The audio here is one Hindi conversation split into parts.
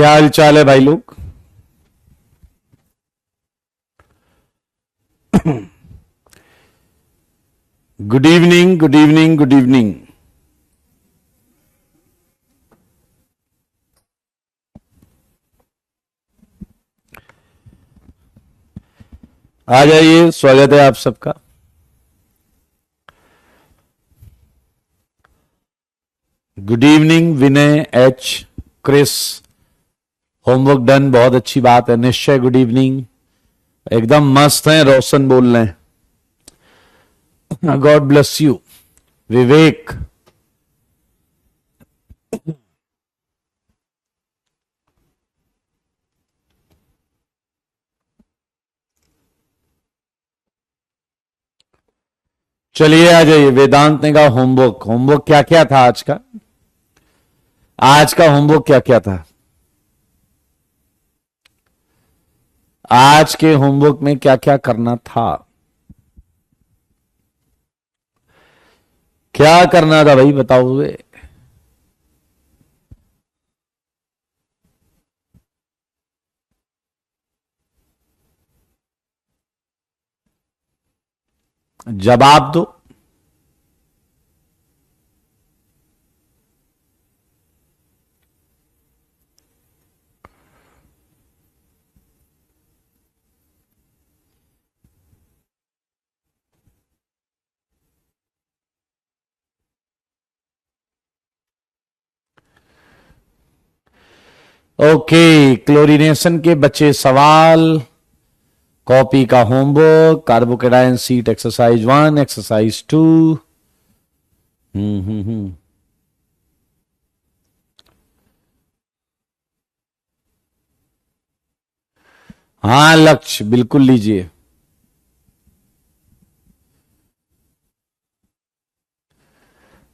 क्या हाल चाल है भाई लोग। Good evening, good evening, good evening. आ जाइए, स्वागत है आप सबका। Good evening Vinay H, Chris. Homework done, बहुत अच्छी बात है। निश्चय गुड इवनिंग। एकदम मस्त हैं, रोशन बोल रहे हैं। God bless you. विवेक। चलिए आ जाइए। वेदांत ने कहा होमवर्क। होमवर्क क्या क्या था आज का? आज का होमवर्क क्या क्या था? आज के होमवर्क में क्या क्या करना था? क्या करना था भाई, बताओ हुए। जवाब दो। ओके, क्लोरीनेशन के बचे सवाल। कॉपी का homework, carbocation seat exercise 1, exercise 2। हम्म। हाँ लक्ष्य, बिल्कुल लीजिए।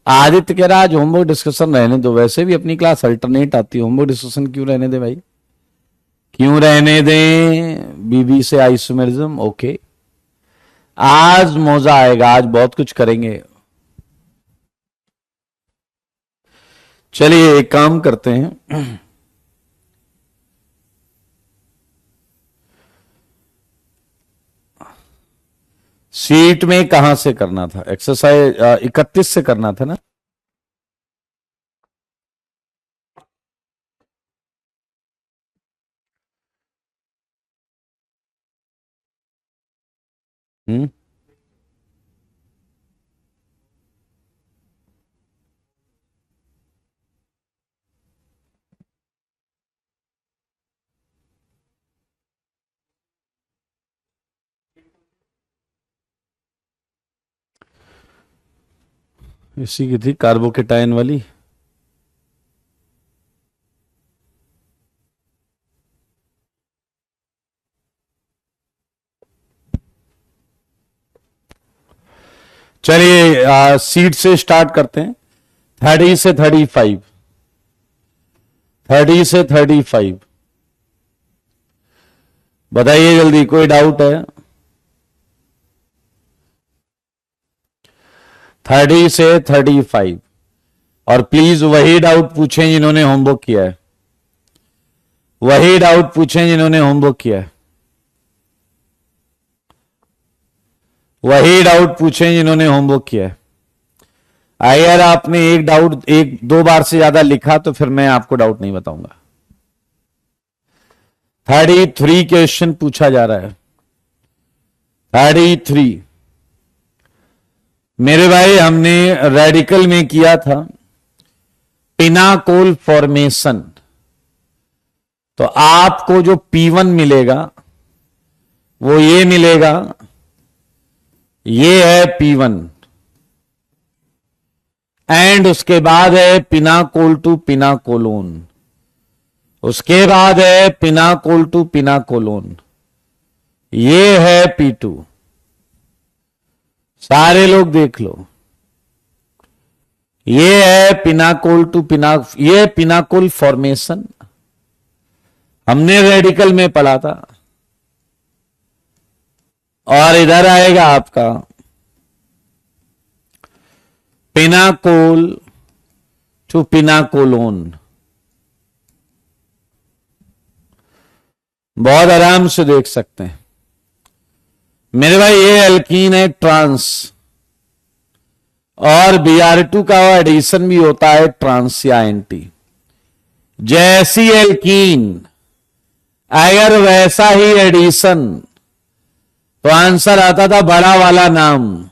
आदित्य कह रहा आज होमवर्क डिस्कशन रहने दो, वैसे भी अपनी क्लास अल्टरनेट आती है, होमवर्क डिस्कशन क्यों रहने दे भाई? क्यों रहने दें? बीबी से आइसोमेरिज्म। ओके, आज मौजा आएगा, आज बहुत कुछ करेंगे। चलिए एक काम करते हैं। सीट में कहां से करना था? एक्सरसाइज 31 से करना था ना? हम्म। इसी की थी कार्बोकेटाइन वाली। चलिए सीट से स्टार्ट करते हैं। 30 से 35। 30 से 35 बताइए जल्दी, कोई डाउट है? 30 से 35। और प्लीज वही डाउट पूछें जिन्होंने होमवर्क किया है। वही डाउट पूछें जिन्होंने होमवर्क किया है। वही डाउट पूछें जिन्होंने होमवर्क किया है। अगर आपने एक डाउट एक दो बार से ज्यादा लिखा तो फिर मैं आपको डाउट नहीं बताऊंगा। 33 क्वेश्चन पूछा जा रहा है। 33। मेरे भाई हमने रेडिकल में किया था पिनाकोल फॉर्मेशन। तो आपको जो P1 मिलेगा वो ये मिलेगा, ये है P1। एंड उसके बाद है पिनाकोल टू पिनाकोलोन। उसके बाद है पिनाकोल टू पिनाकोलोन। ये है P2। सारे लोग देख लो, ये है पिनाकोल टू ये पिनाकोल फॉर्मेशन हमने रेडिकल में पढ़ा था। और इधर आएगा आपका पिनाकोल टू पिनाकोलोन। बहुत आराम से देख सकते हैं मेरे भाई। ये एल्कीन है ट्रांस, और Br2 का एडिशन भी होता है ट्रांस या एंटी। जैसी एल्कीन अगर वैसा ही एडिशन, तो आंसर आता था बड़ा वाला नाम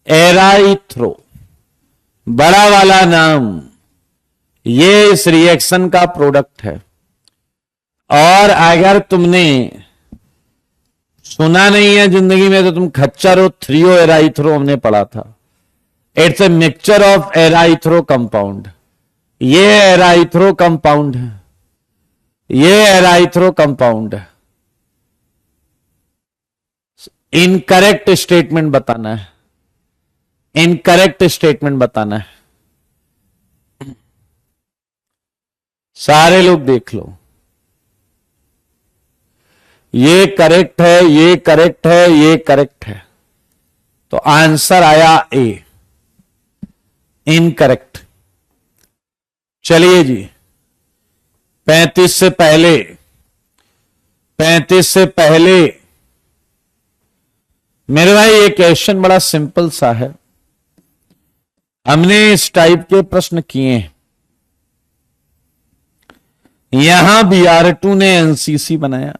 एराइथ्रो, बड़ा वाला नाम। ये इस रिएक्शन का प्रोडक्ट है। और अगर तुमने सुना नहीं है जिंदगी में तो तुम खच्चर हो, थ्रियो एराइथ्रो हमने पढ़ा था। It's a mixture of erythro compound. ये एराइथ्रो कंपाउंड है, ये एराइथ्रो कंपाउंड है। इनकरेक्ट स्टेटमेंट बताना है, इनकरेक्ट स्टेटमेंट बताना है। सारे लोग देख लो, ये करेक्ट है, ये करेक्ट है, ये करेक्ट है। तो आंसर आया ए, इनकरेक्ट। चलिए जी, 35 से पहले, 35 से पहले मेरे भाई ये क्वेश्चन बड़ा सिंपल सा है। हमने इस टाइप के प्रश्न किए हैं। यहां Br2 ने एनसीसी बनाया,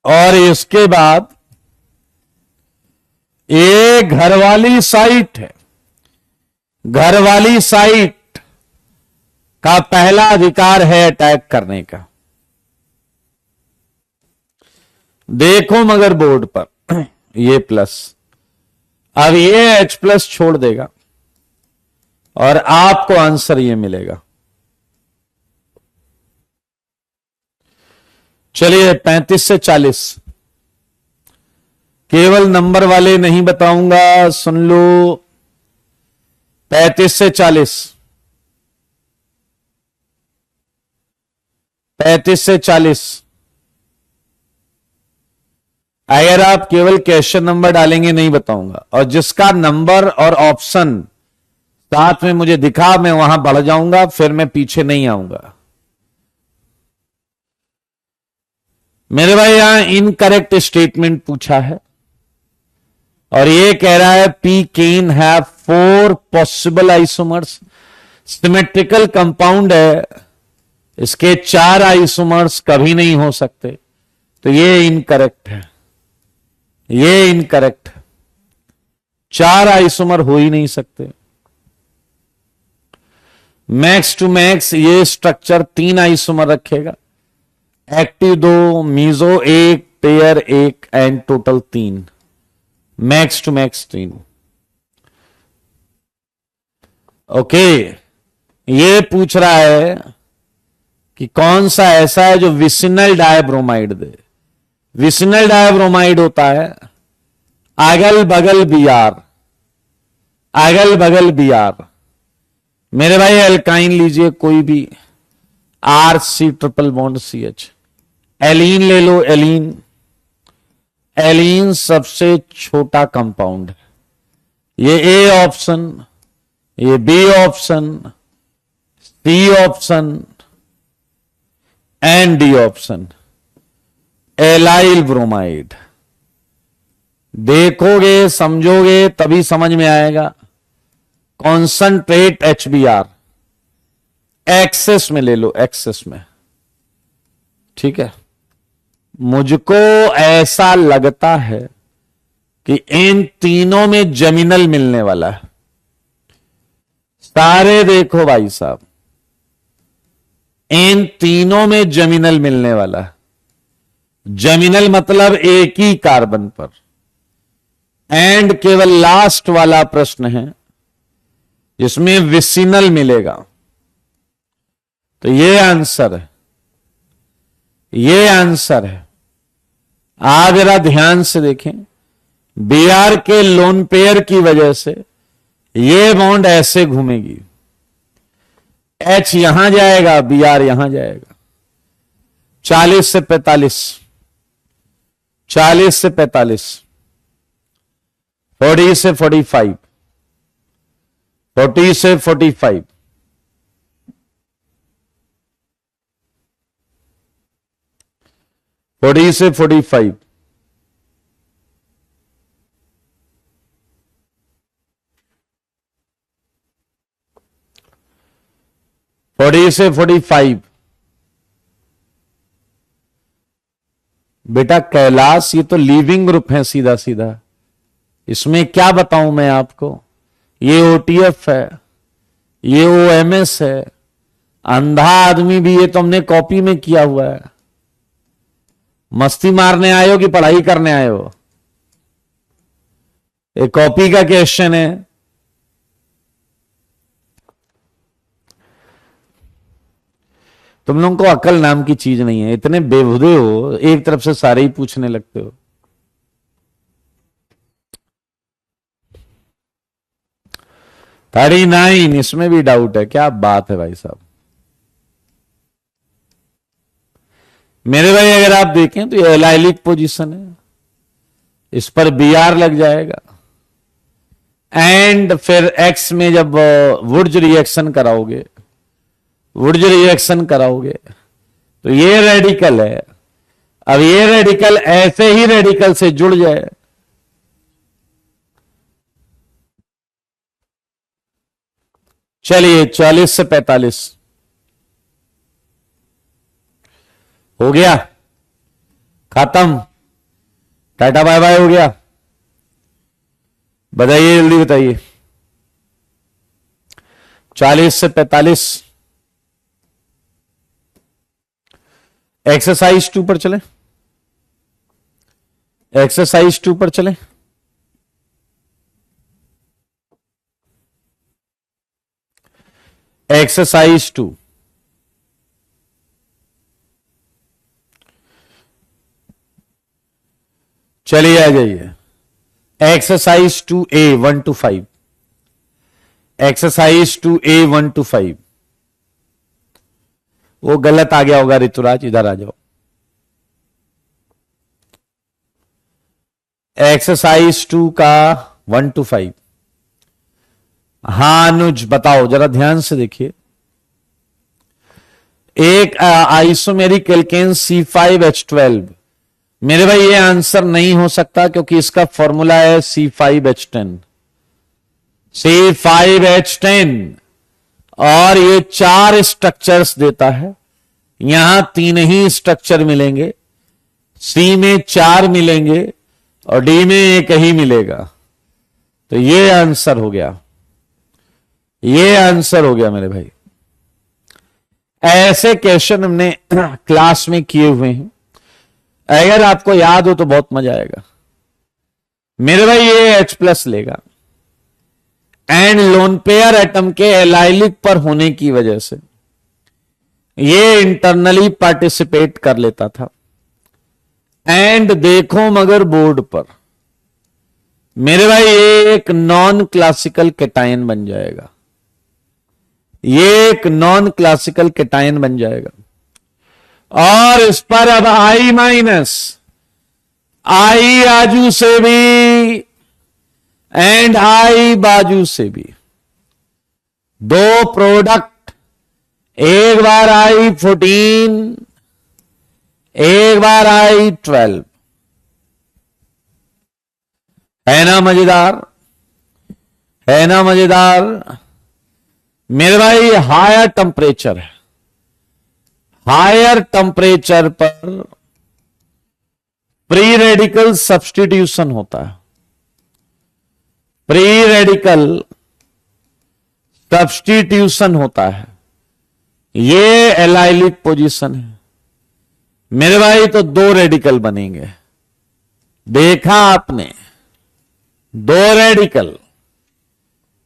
और इसके बाद ये घरवाली साइट है। घरवाली साइट का पहला अधिकार है अटैक करने का। देखो मगर बोर्ड पर ये प्लस, अब ये H+ छोड़ देगा और आपको आंसर ये मिलेगा। चलिए 35 से 40, केवल नंबर वाले नहीं बताऊंगा, सुन लो। 35 से 40, 35 से 40। अगर आप केवल क्वेश्चन नंबर डालेंगे नहीं बताऊंगा, और जिसका नंबर और ऑप्शन साथ में मुझे दिखा मैं वहां बढ़ जाऊंगा, फिर मैं पीछे नहीं आऊंगा। मेरे भाई यहां इनकरेक्ट स्टेटमेंट पूछा है, और ये कह रहा है P can have 4 possible isomers. Symmetrical compound है, इसके 4 आइसोमर्स कभी नहीं हो सकते, तो ये इनकरेक्ट है, ये इनकरेक्ट है। 4 आइसोमर हो ही नहीं सकते। मैक्स टू मैक्स ये स्ट्रक्चर 3 आइसोमर रखेगा। Active 2, meso 1, pair 1 and total 3। Max to max 3। Okay, ये पूछ रहा है कि कौन सा ऐसा है जो विसिनल डायब्रोमाइड दे। विसिनल डायब्रोमाइड होता है अगल बगल Br, अगल बगल Br। मेरे भाई एल्काइन लीजिए कोई भी, RC triple bond CH। Allene ले लो, एलीन। एलीन सबसे छोटा कंपाउंड है। ये ए ऑप्शन, ये B option, C option and D option. Allyl bromide. देखोगे समझोगे तभी समझ में आएगा। कॉन्संट्रेट HBr एक्सेस में ले लो, एक्सेस में, ठीक है। मुझको ऐसा लगता है कि इन तीनों में जमीनल मिलने वाला है। सारे देखो भाई साहब, इन तीनों में जमीनल मिलने वाला है। जमीनल मतलब एक ही कार्बन पर। एंड केवल लास्ट वाला प्रश्न है जिसमें विसिनल मिलेगा। तो ये आंसर है, ये आंसर है। आप जरा ध्यान से देखें, Br के लोन पेयर की वजह से ये बॉन्ड ऐसे घूमेगी। H यहां जाएगा, Br यहां जाएगा। 40 से 45, 40 से 45, 40 से 45, 40 से 45। 40 से 45, फोर्टी से 45। बेटा कैलाश, ये तो लिविंग ग्रुप है सीधा सीधा, इसमें क्या बताऊं मैं आपको। ये ओटीएफ है, ये ओएमएस है, अंधा आदमी भी, ये तो हमने कॉपी में किया हुआ है। मस्ती मारने आए हो कि पढ़ाई करने आए हो? ये कॉपी का क्वेश्चन है। तुम लोगों को अकल नाम की चीज नहीं है, इतने बेहुदे हो, एक तरफ से सारे ही पूछने लगते हो। 39, इसमें भी डाउट है? क्या बात है भाई साहब। मेरे भाई अगर आप देखें तो ये एलाइलिक पोजीशन है, इस पर बी आर लग जाएगा, एंड फिर एक्स में जब वुड्ज रिएक्शन कराओगे, वुड्ज रिएक्शन कराओगे तो ये रेडिकल है। अब ये रेडिकल ऐसे ही रेडिकल से जुड़ जाए, चलिए 40 से 45 हो गया, खत्म, टाटा बाय बाय हो गया। बताइए, जल्दी बताइए। 40 से 45, एक्सरसाइज 2 पर चले, एक्सरसाइज 2 पर चले। एक्सरसाइज 2, चलिए आ जाइए। Exercise 2A 1 to 5, exercise 2A 1 to 5। वो गलत आ गया होगा ऋतुराज, इधर आ जाओ। एक्सरसाइज 2 का 1 to 5। हाँ अनुज बताओ, जरा ध्यान से देखिए। एक आइसोमेरिक एल्केन C5H12, मेरे भाई ये आंसर नहीं हो सकता क्योंकि इसका फॉर्मूला है C5H10, C5H10, और ये 4 स्ट्रक्चर्स देता है। यहां 3 ही स्ट्रक्चर मिलेंगे, C में 4 मिलेंगे और D में 1 ही मिलेगा। तो ये आंसर हो गया, ये आंसर हो गया मेरे भाई। ऐसे क्वेश्चन हमने क्लास में किए हुए हैं, अगर आपको याद हो तो बहुत मजा आएगा। मेरे भाई ये H+ लेगा, एंड लोन पेयर एटम के एलाइलिक पर होने की वजह से ये इंटरनली पार्टिसिपेट कर लेता था। एंड देखो मगर बोर्ड पर मेरे भाई ये एक नॉन क्लासिकल कैटायन बन जाएगा, ये एक नॉन क्लासिकल कैटायन बन जाएगा। और इस पर अब I-, I आजू से भी एंड I बाजू से भी, दो प्रोडक्ट, एक बार I14, एक बार I12। है ना मजेदार, है ना मजेदार। मेरे भाई हायर टेम्परेचर है, हायर टेम्परेचर पर प्री रेडिकल सब्स्टिट्यूशन होता है, प्री रेडिकल सब्स्टिट्यूशन होता है। ये एलाइलिक पोजीशन है मेरे भाई, तो 2 रेडिकल बनेंगे। देखा आपने, 2 रेडिकल,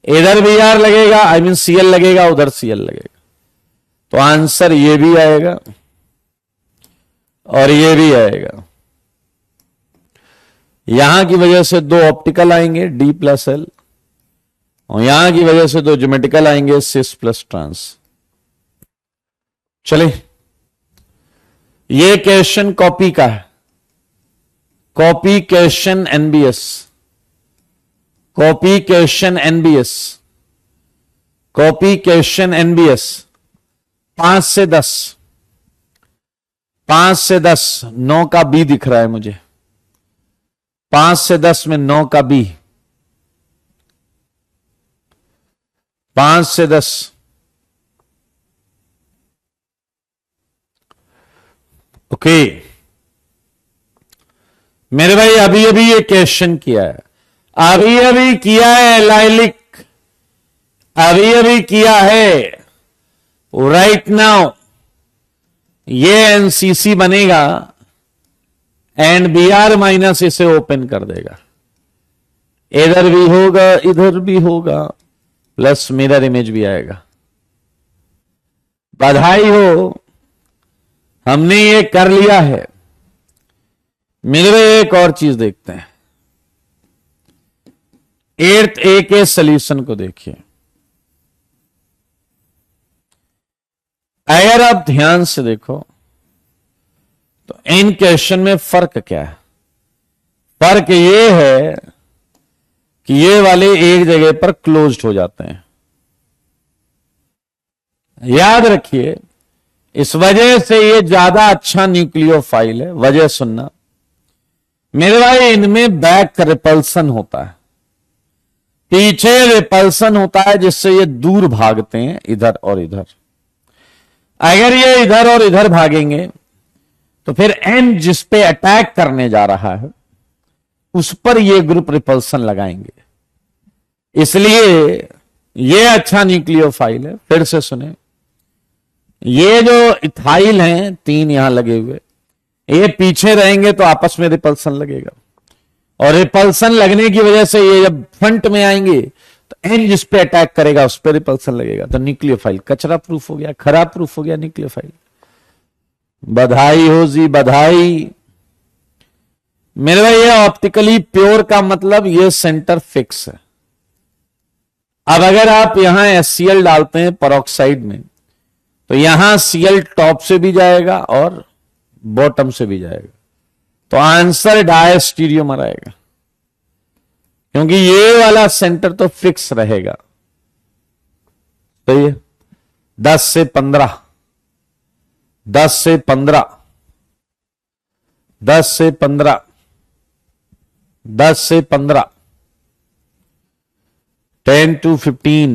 इधर भी आर लगेगा, I mean Cl लगेगा, उधर Cl लगेगा, तो आंसर ये भी आएगा और ये भी आएगा। यहां की वजह से 2 ऑप्टिकल आएंगे D+L, और यहां की वजह से 2 ज्योमेट्रिकल आएंगे cis+ ट्रांस। चले, ये क्वेश्चन कॉपी का है, copy question NBS, copy question NBS, copy question NBS 5 से 10। 5 से 10, 9 का बी दिख रहा है मुझे। 5 से 10 में 9 का बी, 5 से 10। ओके मेरे भाई, अभी अभी ये क्वेश्चन किया है, अभी अभी किया है लाइलिक, अभी अभी किया है राइट नाउ। ये एनसीसी बनेगा एंड बी आर माइनस इसे ओपन कर देगा, इधर भी होगा इधर भी होगा, प्लस मिरर इमेज भी आएगा। बधाई हो, हमने ये कर लिया है। मेरे भाई एक और चीज देखते हैं, 8th ए के सॉल्यूशन को देखिए। अगर आप ध्यान से देखो तो इन क्वेश्चन में फर्क क्या है? फर्क ये है कि ये वाले एक जगह पर क्लोज्ड हो जाते हैं। याद रखिए, इस वजह से ये ज्यादा अच्छा न्यूक्लियोफाइल है। वजह सुनना मेरे भाई, इनमें बैक रिपल्सन होता है, पीछे रिपल्सन होता है, जिससे ये दूर भागते हैं इधर और इधर। अगर ये इधर और इधर भागेंगे तो फिर एन जिस पे अटैक करने जा रहा है उस पर ये ग्रुप रिपल्सन लगाएंगे, इसलिए ये अच्छा न्यूक्लियोफाइल है। फिर से सुने, ये जो इथाइल हैं 3 यहां लगे हुए, ये पीछे रहेंगे तो आपस में रिपल्सन लगेगा, और रिपल्सन लगने की वजह से ये जब फ्रंट में आएंगे तो एन जिस पे अटैक करेगा उस पर रिपल्सन लगेगा। तो न्यूक्लियोफाइल कचरा प्रूफ हो गया, खराब प्रूफ हो गया न्यूक्लियोफाइल। बधाई हो जी, बधाई। मेरे भाई, ये ऑप्टिकली प्योर का मतलब ये सेंटर फिक्स है। अब अगर आप यहां HCl डालते हैं पेरोक्साइड में, तो यहां Cl टॉप से भी जाएगा और बॉटम से भी जाएगा, तो आंसर डायस्टीरियोमर आएगा, क्योंकि ये वाला सेंटर तो फिक्स रहेगा। सही है। 10 से 15, 10 से 15, 10 से 15, 10 से 15, 10 to 15,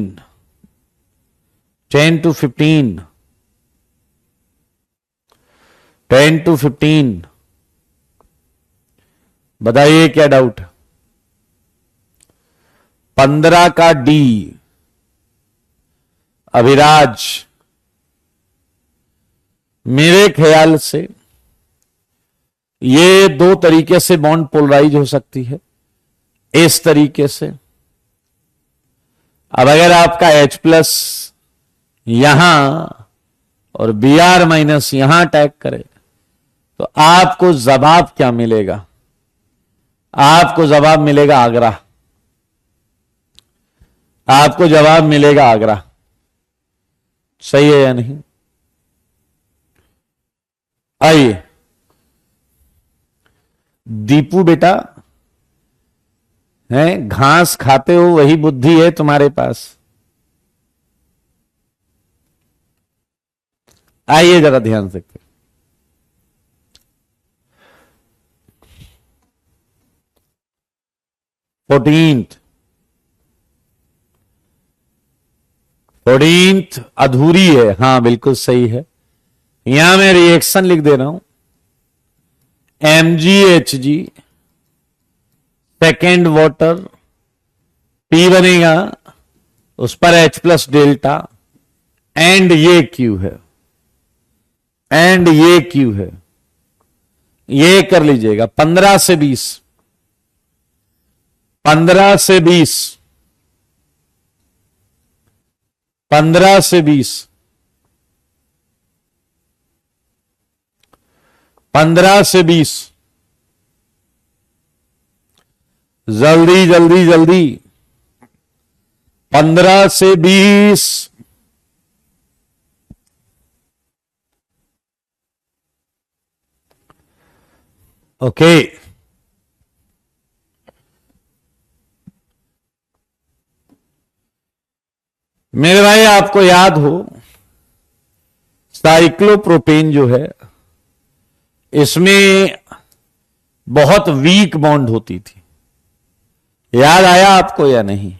10 to 15, 10 to 15। बताइए क्या डाउट? 15 का डी, अभिराज। मेरे ख्याल से ये 2 तरीके से बॉन्ड पोलराइज हो सकती है, इस तरीके से। अब अगर आपका H+ यहां और Br- यहां अटैक करे तो आपको जवाब क्या मिलेगा? आपको जवाब मिलेगा आगरा, आपको जवाब मिलेगा आगरा। सही है या नहीं? आइए दीपू बेटा, है घास खाते हो वही बुद्धि है तुम्हारे पास। आइए जरा ध्यान से। 14th अधूरी है, हां बिल्कुल सही है। यहां मैं रिएक्शन लिख दे रहा हूं, MgHg सेकेंड वाटर, P बनेगा, उस पर H+ डेल्टा, एंड ये Q है, एंड ये Q है। ये कर लीजिएगा। 15 से 20, 15 से 20, 15 से 20, 15 से 20, जल्दी जल्दी जल्दी, 15 से 20। ओके मेरे भाई, आपको याद हो साइक्लोप्रोपेन जो है इसमें बहुत वीक बॉन्ड होती थी, याद आया आपको या नहीं?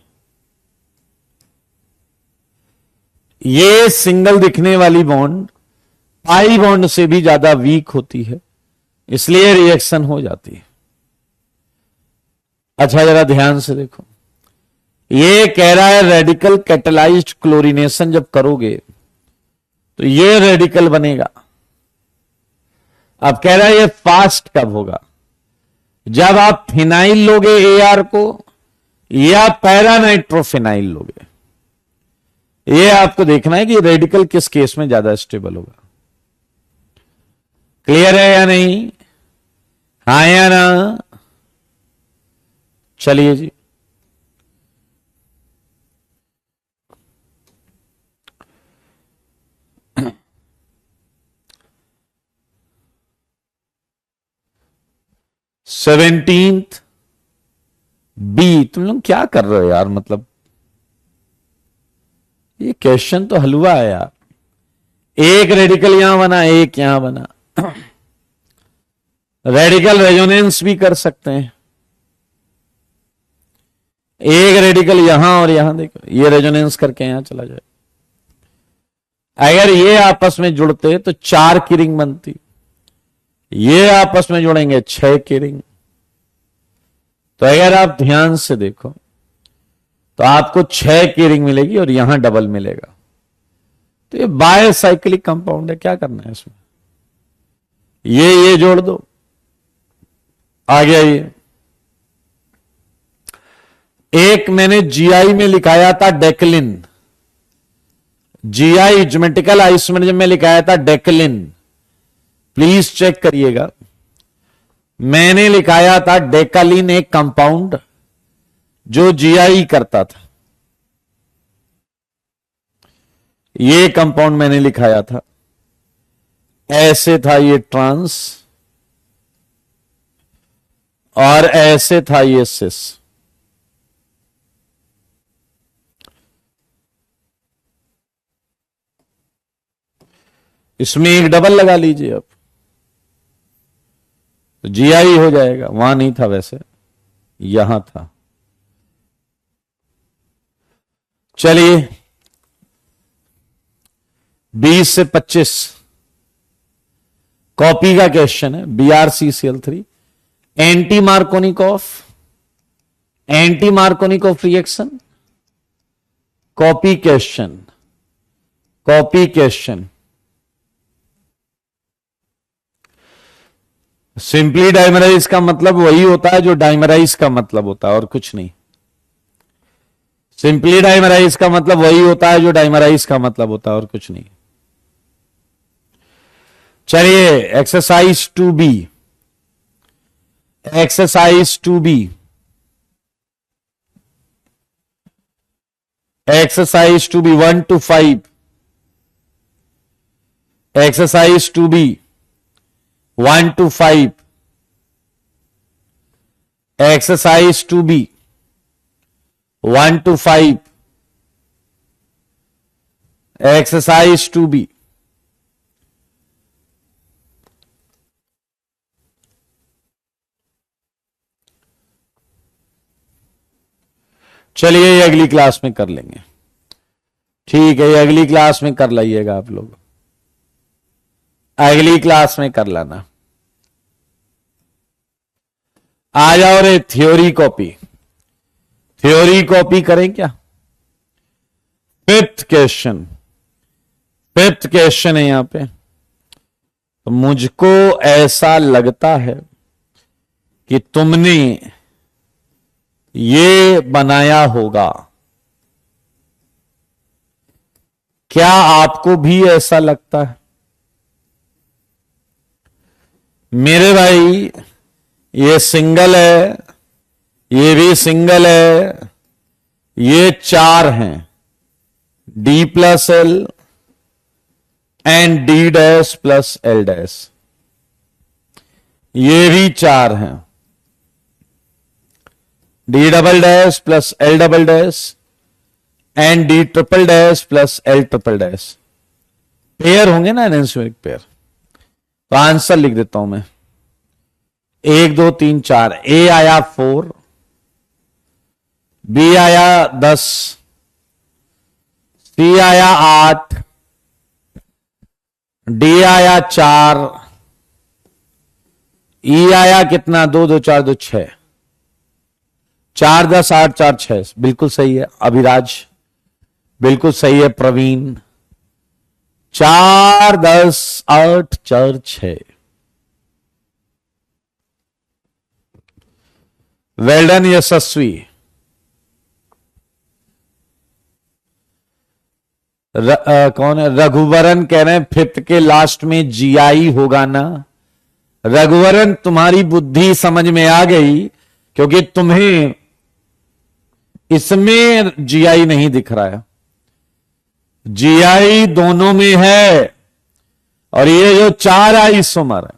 ये सिंगल दिखने वाली बॉन्ड पाई बॉन्ड से भी ज्यादा वीक होती है, इसलिए रिएक्शन हो जाती है। अच्छा जरा ध्यान से देखो, ये कह रहा है रेडिकल कैटेलाइज्ड क्लोरीनेशन जब करोगे तो ये रेडिकल बनेगा। अब कह रहा है ये फास्ट कब होगा? जब आप फिनाइल लोगे AR को या पैरानाइट्रोफिनाइल लोगे। ये आपको देखना है कि रेडिकल किस केस में ज्यादा स्टेबल होगा। क्लियर है या नहीं? हाँ या ना? चलिए जी, सेवेंटीन्थ बी। तुम लोग क्या कर रहे हो यार? मतलब ये क्वेश्चन तो हलवा है यार। एक रेडिकल यहां बना, एक यहां बना। रेडिकल रेजोनेंस भी कर सकते हैं। एक रेडिकल यहां और यहां, देखो ये रेजोनेंस करके यहां चला जाए। अगर ये आपस में जुड़ते तो 4 की रिंग बनती, ये आपस में जुड़ेंगे 6 की रिंग। तो अगर आप ध्यान से देखो तो आपको 6 की रिंग मिलेगी और यहां डबल मिलेगा। तो ये बायसाइक्लिक कंपाउंड है, क्या करना है इसमें? ये जोड़ दो, आ गया ये। एक मैंने जीआई में लिखाया था डेक्लिन, जीआई ज्योमेट्रिकल आइसोमरिज्म में लिखाया था डेक्लिन, प्लीज चेक करिएगा। मैंने लिखाया था डेकालिन, एक कंपाउंड जो जीआई करता था। ये कंपाउंड मैंने लिखाया था, ऐसे था ये ट्रांस और ऐसे था ये सिस। इसमें एक डबल लगा लीजिए अब, तो जीआई हो जाएगा। वहां नहीं था वैसे, यहां था। चलिए 20 से 25 कॉपी का क्वेश्चन है। BrCCl3 anti Markovnikov reaction. Copy question. Simply dimerise का मतलब वही होता है जो डाइमराइज का मतलब होता है, और कुछ नहीं। सिंपली डाइमराइज का मतलब वही होता है जो डाइमराइज का मतलब होता है, और कुछ नहीं। चलिए exercise 2B। Exercise 2B 1 to 5। Exercise 2B 1 to 5। Exercise 2B 1 to 5। Exercise 2B। चलिए ये अगली क्लास में कर लेंगे, ठीक है? ये अगली क्लास में कर लाइएगा आप लोग, अगली क्लास में कर लाना। आ जाओ रे, थ्योरी कॉपी करें क्या? फिफ्थ क्वेश्चन है यहां पे। तो मुझको ऐसा लगता है कि तुमने ये बनाया होगा। क्या आपको भी ऐसा लगता है? मेरे भाई ये सिंगल है, ये भी सिंगल है, ये 4 हैं, D+L एंड D'+L'। ये भी 4 हैं, D'+L' एंड D'+L'। पेयर होंगे ना, एनेंसोमेरिक पेयर। तो आंसर लिख देता हूं मैं। 1 2 3 4। ए आया 4, बी आया 10, सी आया 8, डी आया 4, ई आया कितना 2 2 4 2 6। 4 10 8 4 6 बिल्कुल सही है अभिराज, बिल्कुल सही है प्रवीण। 4 10 8 4 6। वेल डन यशस्वी। कौन है? रघुवरन कह रहे हैं 5th के लास्ट में जीआई होगा ना। रघुवरन तुम्हारी बुद्धि समझ में आ गई, क्योंकि तुम्हें इसमें जीआई नहीं दिख रहा है। जीआई दोनों में है, और ये जो 4 आइसोमर है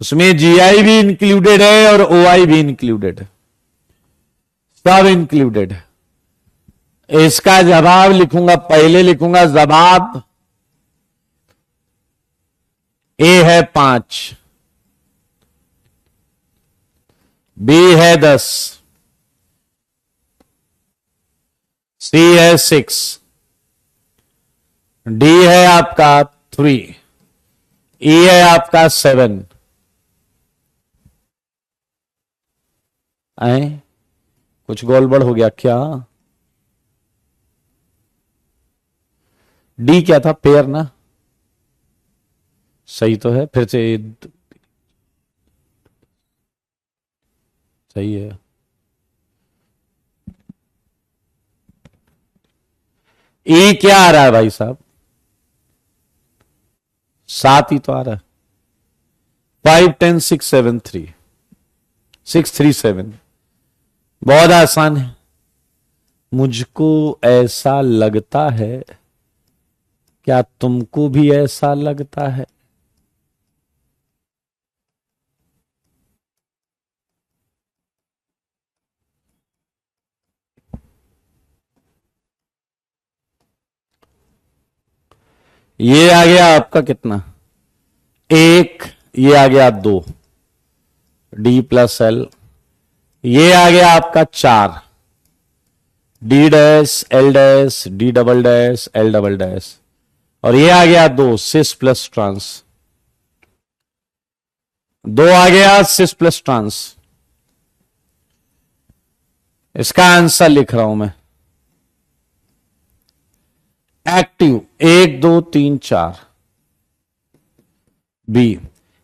उसमें जीआई भी इंक्लूडेड है और ओआई भी इंक्लूडेड है, सब इंक्लूडेड है। इसका जवाब लिखूंगा, पहले लिखूंगा जवाब। ए है 5, बी है 10, सी है 6, डी है आपका 3, ई है आपका 7। आए कुछ गड़बड़ हो गया क्या? डी क्या था? पेयर ना, सही तो है। फिर से सही है। ई क्या आ रहा है भाई साहब? 7 ही तो आ रहा है। 5 10 6 7 3 6 3 7। बहुत आसान है। मुझको ऐसा लगता है, क्या तुमको भी ऐसा लगता है? ये आ गया आपका कितना? 1, ये आ गया 2, डी प्लस एल। ये आ गया आपका 4, D dash L dash D double dash L double dash. और ये आ गया 2, सिस प्लस ट्रांस। 2 आ गया सिस प्लस ट्रांस। इसका आंसर लिख रहा हूं मैं। एक्टिव 1 2 3 4, बी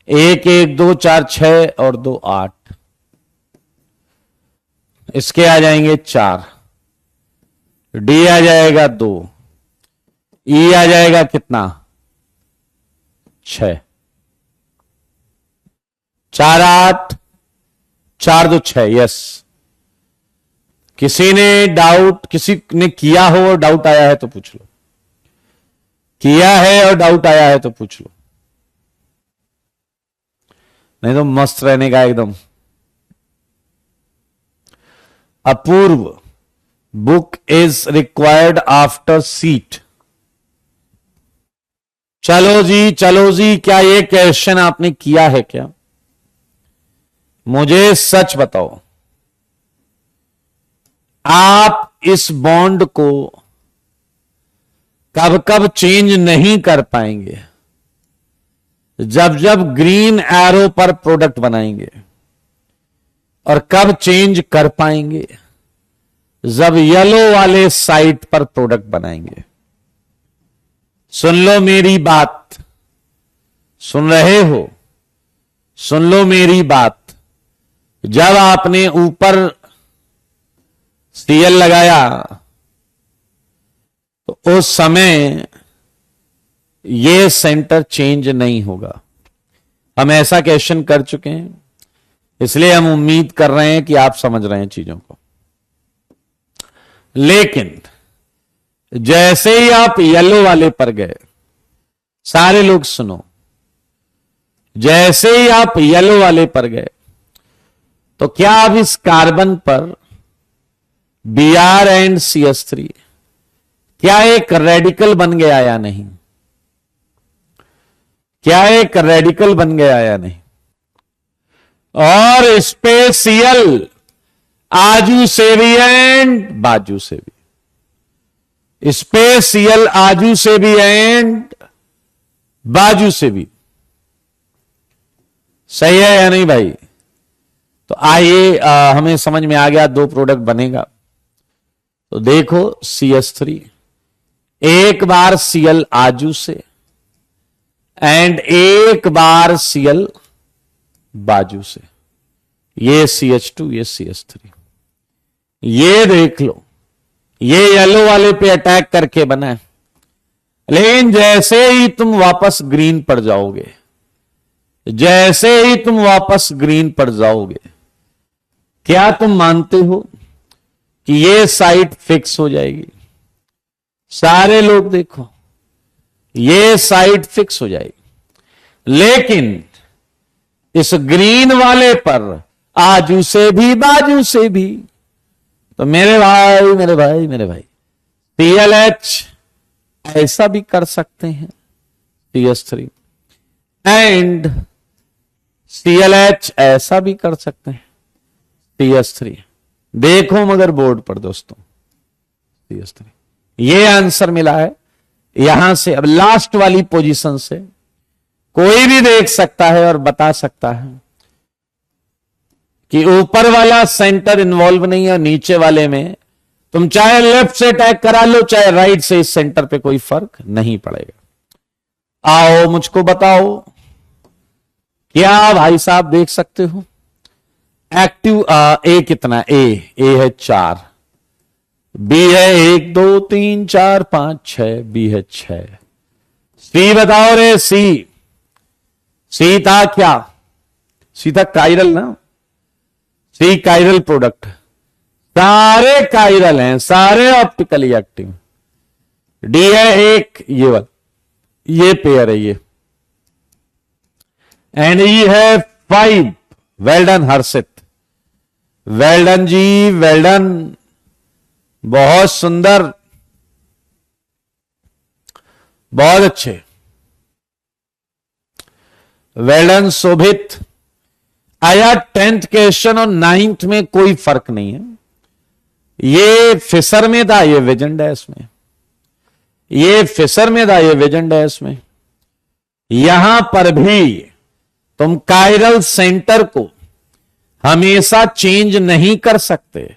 1 1 2 4 6 और 2 8। इसके आ जाएंगे 4, डी आ जाएगा 2, ई आ जाएगा कितना? 6। 4 8 4 2 6। यस। किसी ने डाउट, किसी ने किया हो और डाउट आया है तो पूछ लो। किया है और डाउट आया है तो पूछ लो, नहीं तो मस्त रहने का एकदम। Apurva, book is required after seat. चलो जी चलो जी, क्या ये क्वेश्चन आपने किया है क्या? मुझे सच बताओ, आप इस बॉन्ड को कब कब चेंज नहीं कर पाएंगे? जब जब ग्रीन एरो पर प्रोडक्ट बनाएंगे। और कब चेंज कर पाएंगे? जब येलो वाले साइट पर प्रोडक्ट बनाएंगे। सुन लो मेरी बात, सुन रहे हो? सुन लो मेरी बात। जब आपने ऊपर सीएल लगाया तो उस समय ये सेंटर चेंज नहीं होगा। हम ऐसा क्वेश्चन कर चुके हैं, इसलिए हम उम्मीद कर रहे हैं कि आप समझ रहे हैं चीजों को। लेकिन जैसे ही आप येलो वाले पर गए, सारे लोग सुनो, जैसे ही आप येलो वाले पर गए तो क्या अब इस कार्बन पर Br एंड CH3 क्या एक रेडिकल बन गया या नहीं? क्या एक रेडिकल बन गया या नहीं? और स्पेसियल आजू से भी एंड बाजू से भी, स्पेसियल आजू से भी एंड बाजू से भी। सही है या नहीं भाई? तो आइए हमें समझ में आ गया, दो प्रोडक्ट बनेगा। तो देखो CH3 एक बार Cl आजू से एंड एक बार Cl बाजू से, ये CH2 ये CH3। ये देख लो, ये येलो वाले पे अटैक करके बना है, लेकिन जैसे ही तुम वापस ग्रीन पर जाओगे, जैसे ही तुम वापस ग्रीन पर जाओगे, क्या तुम मानते हो कि ये साइट फिक्स हो जाएगी? सारे लोग देखो, ये साइट फिक्स हो जाएगी, लेकिन इस ग्रीन वाले पर आजू से भी बाजू से भी। तो मेरे भाई मेरे भाई मेरे भाई, CLH ऐसा भी कर सकते हैं CH3, एंड CLH ऐसा भी कर सकते हैं CH3। देखो मगर बोर्ड पर दोस्तों, CH3 ये आंसर मिला है। यहां से अब लास्ट वाली पोजीशन से कोई भी देख सकता है और बता सकता है कि ऊपर वाला सेंटर इन्वॉल्व नहीं है, नीचे वाले में तुम चाहे लेफ्ट से अटैक करा लो चाहे राइट से, इस सेंटर पे कोई फर्क नहीं पड़ेगा। आओ मुझको बताओ, क्या भाई साहब देख सकते हो? एक्टिव ए कितना? ए है 4, बी है 1 2 3 4 5 6, बी है 6। सी बताओ रे, सी था क्या? सी था काइरल ना, सी काइरल प्रोडक्ट, सारे काइरल हैं, सारे ऑप्टिकली एक्टिव। डी है 1, ये वाला, ये पेयर है ये, एंड ई है 5। वेल डन हर्षित, वेल डन जी, वेल डन, बहुत सुंदर, बहुत अच्छे, वेल डन शोभित। आया 10th क्वेश्चन और 9th में कोई फर्क नहीं है। ये फिशर में था, ये विजन डैश में, ये फिशर में था, ये विजन डैश में। यहां पर भी तुम काइरल सेंटर को हमेशा चेंज नहीं कर सकते,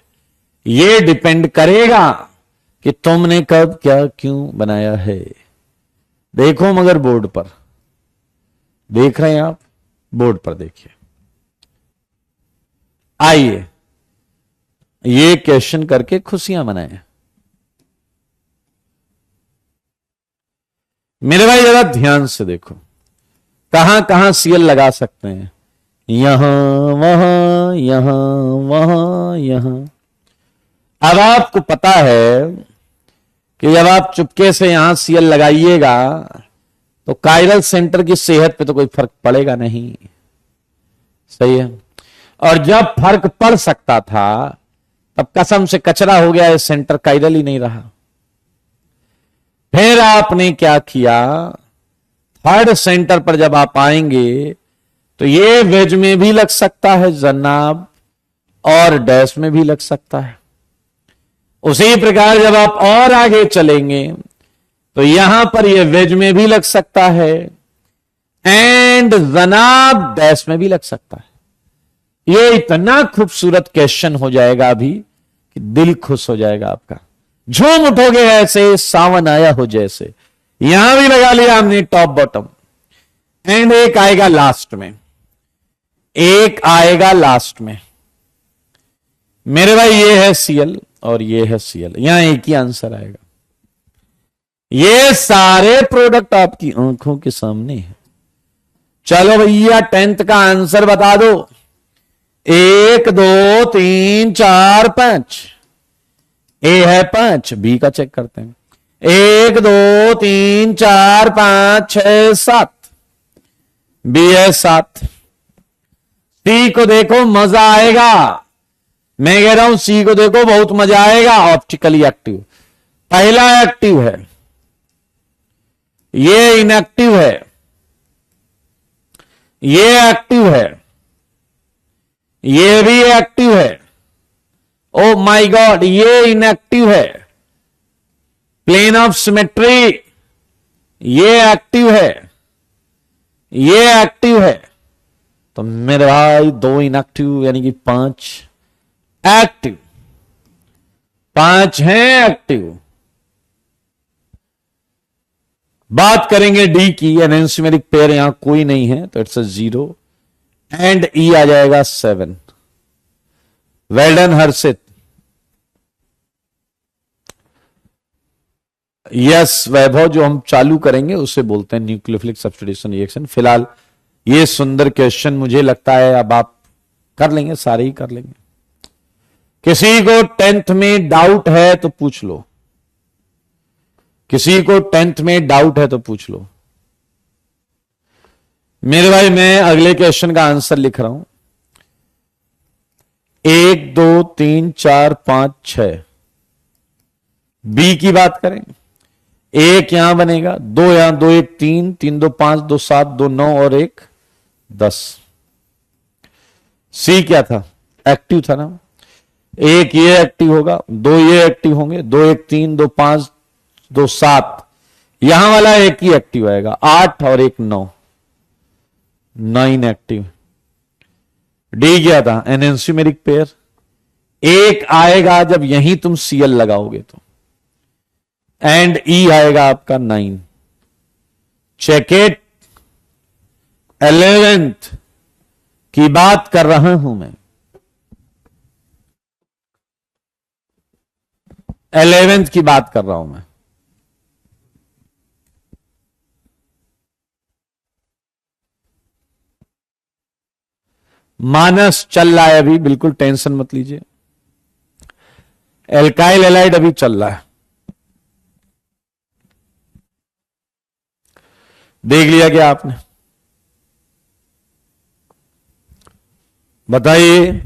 ये डिपेंड करेगा कि तुमने कब क्या क्यों बनाया है। देखो मगर बोर्ड पर, देख रहे हैं आप? बोर्ड पर देखिए। आइए ये क्वेश्चन करके खुशियां मनाएं। मेरे भाई जरा ध्यान से देखो, कहां कहां Cl लगा सकते हैं? यहां वहां, यहां वहां, यहां। अब आपको पता है कि जब आप चुपके से यहां Cl लगाइएगा तो काइरल सेंटर की सेहत पे तो कोई फर्क पड़ेगा नहीं। सही है। और जब फर्क पड़ सकता था तब कसम से कचरा हो गया, ये सेंटर काइरल ही नहीं रहा। फिर आपने क्या किया? थर्ड सेंटर पर जब आप आएंगे तो ये वेज में भी लग सकता है जनाब, और डैश में भी लग सकता है। उसी प्रकार जब आप और आगे चलेंगे तो यहां पर ये वेज में भी लग सकता है, एंड जनाब डैश में भी लग सकता है। ये इतना खूबसूरत क्वेश्चन हो जाएगा अभी कि दिल खुश हो जाएगा आपका, झूम उठोगे ऐसे, सावन आया हो जैसे। यहां भी लगा लिया हमने टॉप बॉटम, एंड एक आएगा लास्ट में, एक आएगा लास्ट में। मेरे भाई ये है Cl और ये है Cl, यहां एक ही आंसर आएगा। ये सारे प्रोडक्ट आपकी आंखों के सामने है। चलो भैया 10th का आंसर बता दो। 1 2 3 4 5, ए है 5, बी का चेक करते हैं। 1 2 3 4 5 6 7, बी है 7। सी को देखो, मजा आएगा। मैं कह रहा हूं सी को देखो, बहुत मजा आएगा। ऑप्टिकली एक्टिव, पहला एक्टिव है, ये इनएक्टिव है, ये एक्टिव है, ये भी एक्टिव है, ओ माय गॉड ये इनएक्टिव है, प्लेन ऑफ सिमेट्री ये एक्टिव है, ये एक्टिव है, तो मेरे भाई 2 इनएक्टिव यानी कि 5 एक्टिव, 5 हैं एक्टिव। बात करेंगे डी की, एनेंसिमेरिक पेयर यहां कोई नहीं है तो इट्स अ 0 एंड ई आ जाएगा 7। वेल डन हर्षित। यस वैभव, जो हम चालू करेंगे उसे बोलते हैं न्यूक्लियोफिलिक सब्स्टिट्यूशन रिएक्शन। फिलहाल ये सुंदर क्वेश्चन मुझे लगता है अब आप कर लेंगे, सारे ही कर लेंगे। किसी को 10th में डाउट है तो पूछ लो, किसी को 10th में डाउट है तो पूछ लो। मेरे भाई मैं अगले क्वेश्चन का आंसर लिख रहा हूं। 1 2 3 4 5 6। बी की बात करें, 1 यहां बनेगा, 2 यहां, 2 1 3, 3 2 5, 2 7, 2 9 और 1 10। सी क्या था? एक्टिव था ना। 1 ये एक्टिव होगा, 2 ये एक्टिव होंगे, 2 1 3, 2 5, 2 7, यहां वाला 1 ही एक्टिव आएगा, 8 और 1 9, 9 एक्टिव। डी क्या था? एनेंसिमेरिक पेयर। 1 आएगा जब यहीं तुम सीएल लगाओगे तो, एंड ई आएगा आपका 9। Check it. 11th की बात कर रहा हूं मैं, 11th की बात कर रहा हूं मैं। माइनस चल रहा है अभी, बिल्कुल टेंशन मत लीजिए। एल्काइल एलाइड अभी चल रहा है, देख लिया क्या आपने? बताइए।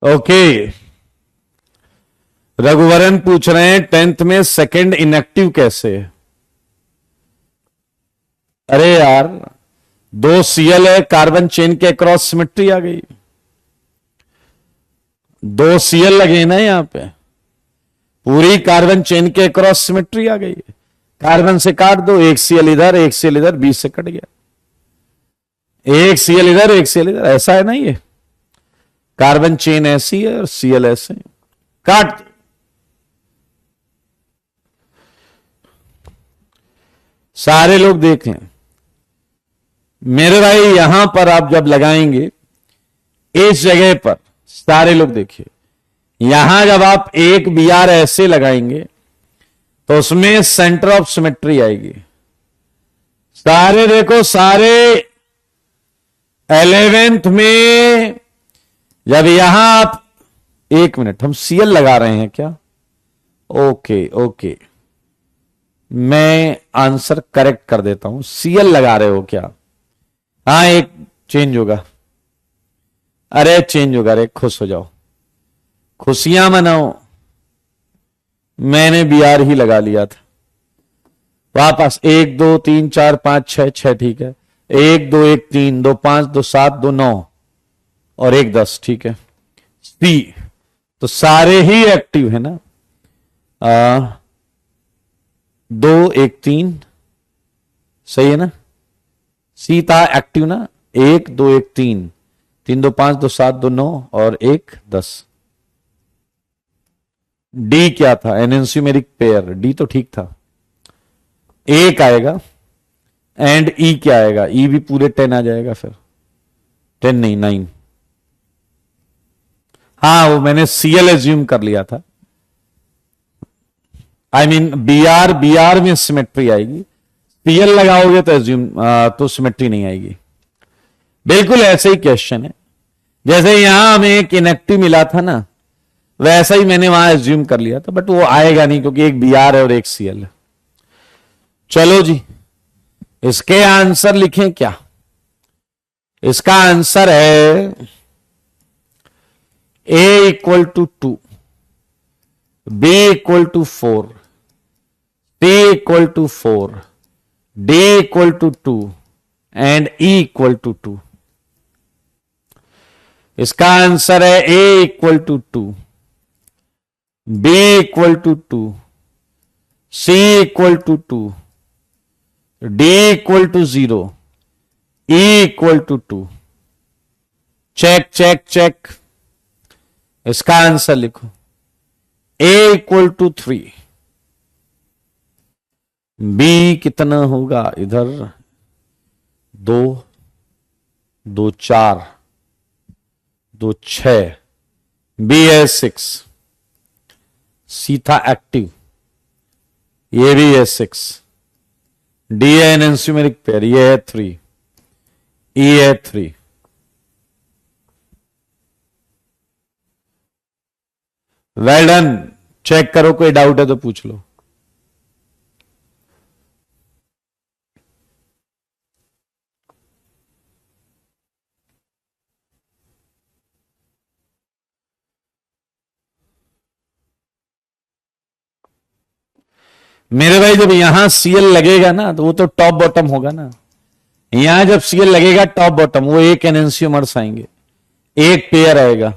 ओके, रघुवरन पूछ रहे हैं 10th में सेकंड इनएक्टिव कैसे है? अरे यार 2 सीएल है, कार्बन चेन के क्रॉस सिमेट्री आ गई। 2 सीएल लगे ना यहां पे, पूरी कार्बन चेन के क्रॉस सिमेट्री आ गई। कार्बन से काट दो, 1 सीएल इधर 1 सीएल इधर, 20 से कट गया। 1 सीएल इधर 1 सीएल इधर, ऐसा है ना ये कार्बन चेन ऐसी है और सीएल ऐसे, काट। सारे लोग देखें मेरे भाई, यहां पर आप जब लगाएंगे इस जगह पर, सारे लोग देखिए, यहां जब आप एक बीआर ऐसे लगाएंगे तो उसमें सेंटर ऑफ सिमेट्री आएगी। सारे देखो, सारे 11th में जब यहां आप, 1 मिनट, हम सीएल लगा रहे हैं क्या? ओके ओके, मैं आंसर करेक्ट कर देता हूं। सीएल लगा रहे हो क्या? हाँ, एक चेंज होगा। अरे चेंज होगा, अरे खुश हो जाओ, खुशियां मनाओ। मैंने बीआर ही लगा लिया था। वापस 1 2 3 4 5 6, 6 ठीक है। 1 2 1 3, 2 5, 2 7, 2 9 और 1 10 ठीक है। सी तो सारे ही एक्टिव है ना। 2 1 3 सही है ना। सी था एक्टिव ना। 1 2 1 3, 3 2 5, 2 7, 2 9 और 1 10। डी क्या था? एनेंसिमेरिक पेयर। डी तो ठीक था। 1 आएगा एंड ई क्या आएगा? ई भी पूरे 10 आ जाएगा फिर। 10 नहीं 9। हाँ, वो मैंने सीएल एज्यूम कर लिया था। आई मीन बीआर में सिमेट्री आएगी, सीएल लगाओगे तो एज्यूम तो सिमेट्री नहीं आएगी। बिल्कुल ऐसे ही क्वेश्चन है, जैसे यहां हमें एक इनएक्टिव मिला था ना, वैसा ही मैंने वहां एज्यूम कर लिया था, बट वो आएगा नहीं क्योंकि एक बीआर है और एक सीएल है। चलो जी, इसके आंसर लिखें क्या? इसका आंसर है A equal to 2, B equal to 4, C equal to 4, D equal to 2 and E equal to 2। इसका आंसर है A equal to 2, B equal to 2, C equal to 2, D equal to 0, E equal to 2। Check check check. इसका आंसर लिखो A इक्वल टू 3, B कितना होगा इधर 2, 2 4, 2 6, B है 6, C था एक्टिव, ये भी है 6, D है एनएंस्यूमेरिक पेयर, ये है 3, E है 3। Well done. चेक करो, कोई डाउट है तो पूछ लो। मेरे भाई जब यहां सीएल लगेगा ना तो वो तो टॉप बॉटम होगा ना। यहां जब सीएल लगेगा टॉप बॉटम, वो एक एनएंस्यूमर्स आएंगे, एक पेयर आएगा।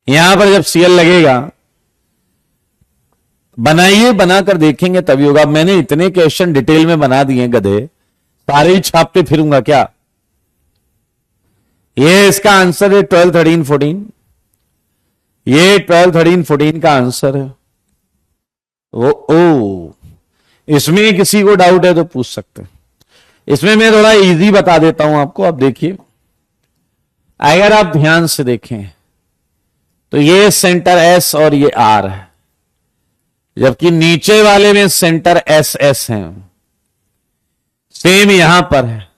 यहां पर जब सीएल लगेगा, बनाइए, बनाकर देखेंगे तभी होगा। मैंने इतने क्वेश्चन डिटेल में बना दिए गधे, सारे ही छापते फिरूंगा क्या? ये इसका आंसर है 12 13 14। ये 12 13 14 का आंसर है। ओ इसमें किसी को डाउट है तो पूछ सकते हैं। इसमें मैं थोड़ा इजी बता देता हूं आपको। अब देखिए, अगर आप ध्यान से देखें तो ये सेंटर एस और ये आर है, जबकि नीचे वाले में सेंटर एस एस है। सेम यहां पर है,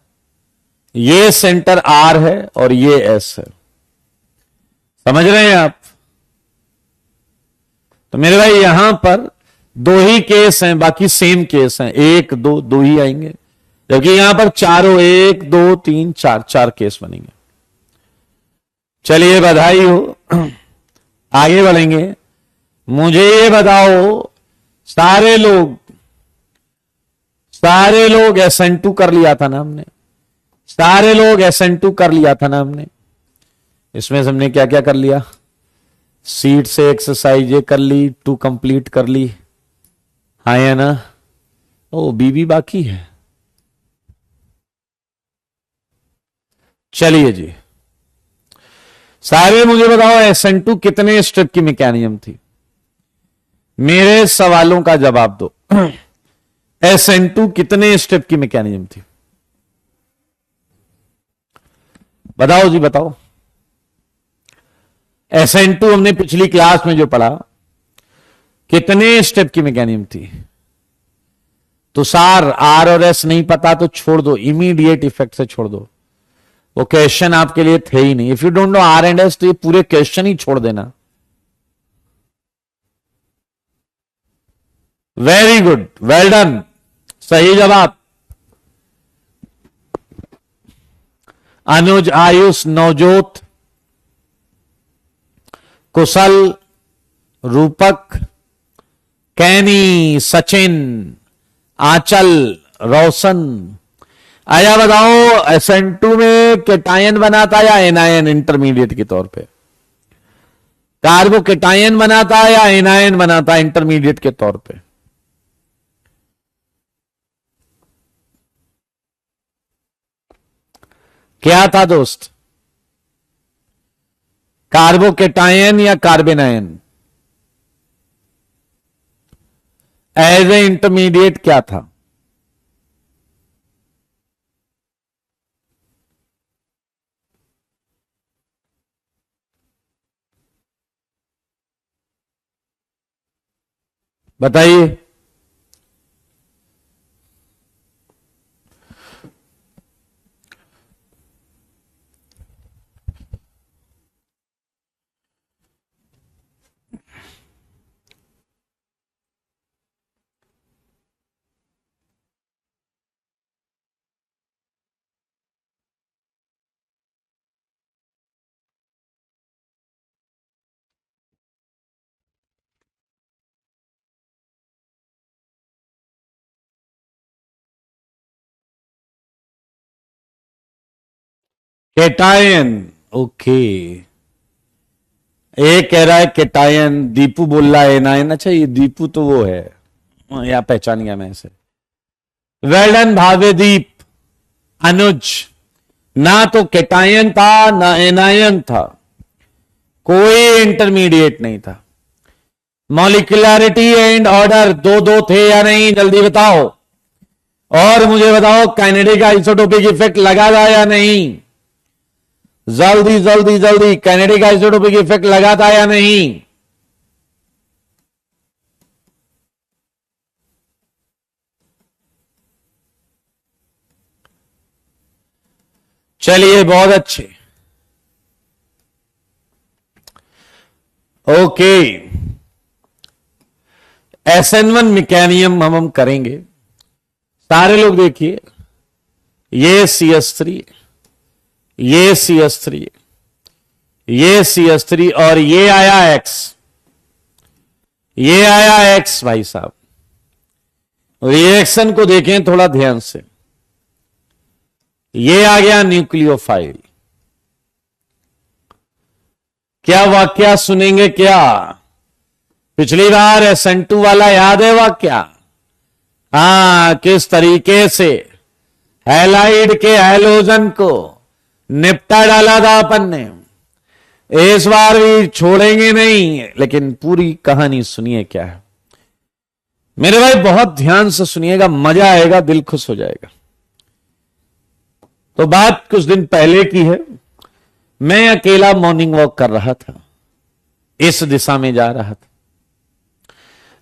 ये सेंटर आर है और ये एस है। समझ रहे हैं आप? तो मेरे भाई यहां पर दो ही केस हैं, बाकी सेम केस हैं, एक दो दो ही आएंगे, जबकि यहां पर चारों 1 2 3 4 4 केस बनेंगे। चलिए बधाई हो, आगे बढ़ेंगे। मुझे ये बताओ, सारे लोग SN2 कर लिया था ना हमने, सारे लोग SN2 कर लिया था ना हमने। इसमें से हमने क्या क्या कर लिया? सीट से एक्सरसाइज कर ली, 2 कंप्लीट कर ली, हाँ या ना? ओ बीबी बाकी है। चलिए जी, सारे मुझे बताओ SN2 कितने स्टेप की मैकेनिज्म थी? मेरे सवालों का जवाब दो। SN2 कितने स्टेप की मैकेनिज्म थी? बताओ जी बताओ। SN2 हमने पिछली क्लास में जो पढ़ा, कितने स्टेप की मैकेनिज्म थी? तुषार आर और एस नहीं पता तो छोड़ दो, इमीडिएट इफेक्ट से छोड़ दो, वो क्वेश्चन आपके लिए थे ही नहीं। If you don't know R and S तो ये पूरे क्वेश्चन ही छोड़ देना। वेरी गुड, वेल डन, सही जवाब। अनुज, आयुष, नवजोत, कुशल, रूपक, कैनी, सचिन, आंचल, रोशन। आया बताओ, SN2 में केटायन बनाता या एनायन इंटरमीडिएट के तौर पे? कार्बो केटायन बनाता या एनायन बनाता इंटरमीडिएट के तौर पे? क्या था दोस्त? कार्बोकेटायन या कार्बेनायन? एज ए इंटरमीडिएट क्या था? बताइए। Cation, okay. एक कह रहा है केटायन, दीपू बोल रहा है एनायन। अच्छा, ये दीपू तो वो है, या पहचान गया मैं इसे। Well done भावेदीप। अनुज, ना तो केटायन था ना एनायन था, कोई इंटरमीडिएट नहीं था। मॉलिक्युलरिटी एंड ऑर्डर दो दो थे या नहीं, जल्दी बताओ। और मुझे बताओ काइनेटिक आइसोटोपिक इफेक्ट लगा था या नहीं, जल्दी जल्दी जल्दी। काइनेटिक आइसोटोपिक इफेक्ट लगा था या नहीं? चलिए, बहुत अच्छे। ओके, SN1 मैकेनियम हम करेंगे। सारे लोग देखिए, ये CS3, ये CS3, ये CS3 और ये आया X, ये आया X भाई साहब। रिएक्शन को देखें थोड़ा ध्यान से। ये आ गया न्यूक्लियोफाइल। क्या वाक्या सुनेंगे क्या? पिछली बार SN2 वाला याद है वाक्या? हाँ, किस तरीके से हैलाइड के हैलोजन को निपटा डाला था अपन ने। इस बार भी छोड़ेंगे नहीं, लेकिन पूरी कहानी सुनिए क्या है। मेरे भाई बहुत ध्यान से सुनिएगा, मजा आएगा, दिल खुश हो जाएगा। तो बात कुछ दिन पहले की है। मैं अकेला मॉर्निंग वॉक कर रहा था, इस दिशा में जा रहा था।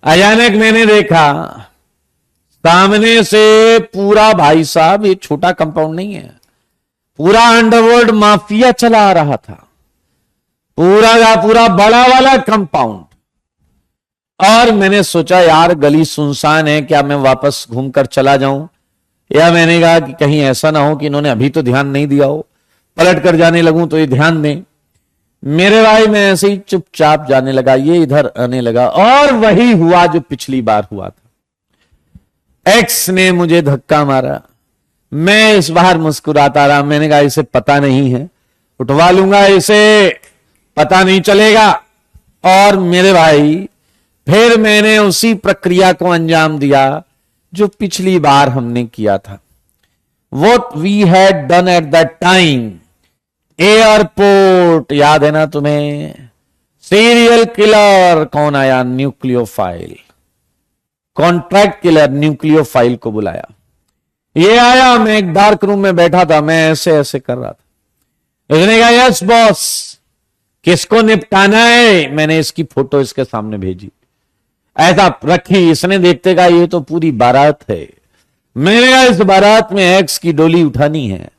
अचानक मैंने देखा सामने से पूरा, भाई साहब ये छोटा कंपाउंड नहीं है, पूरा अंडरवर्ल्ड माफिया चला आ रहा था, पूरा का पूरा बड़ा वाला कंपाउंड। और मैंने सोचा यार गली सुनसान है, क्या मैं वापस घूमकर चला जाऊं, या मैंने कहा कि कहीं ऐसा ना हो कि इन्होंने अभी तो ध्यान नहीं दिया हो, पलट कर जाने लगूं तो ये ध्यान दें। मेरे भाई मैं ऐसे ही चुपचाप जाने लगा, ये इधर आने लगा, और वही हुआ जो पिछली बार हुआ था। एक्स ने मुझे धक्का मारा, मैं इस बार मुस्कुराता रहा। मैंने कहा इसे पता नहीं है, उठवा लूंगा इसे, पता नहीं चलेगा। और मेरे भाई फिर मैंने उसी प्रक्रिया को अंजाम दिया जो पिछली बार हमने किया था। What we had done at that time, airport, याद है ना तुम्हें? सीरियल किलर कौन आया? न्यूक्लियोफाइल। कॉन्ट्रैक्ट किलर न्यूक्लियोफाइल को बुलाया, ये आया। मैं एक डार्क रूम में बैठा था, मैं ऐसे ऐसे कर रहा था। इसने कहा यस बॉस, किसको निपटाना है? मैंने इसकी फोटो इसके सामने भेजी, ऐसा रखी। इसने देखते कहा ये तो पूरी बारात है। मैंने कहा इस बारात में एक्स की डोली उठानी है,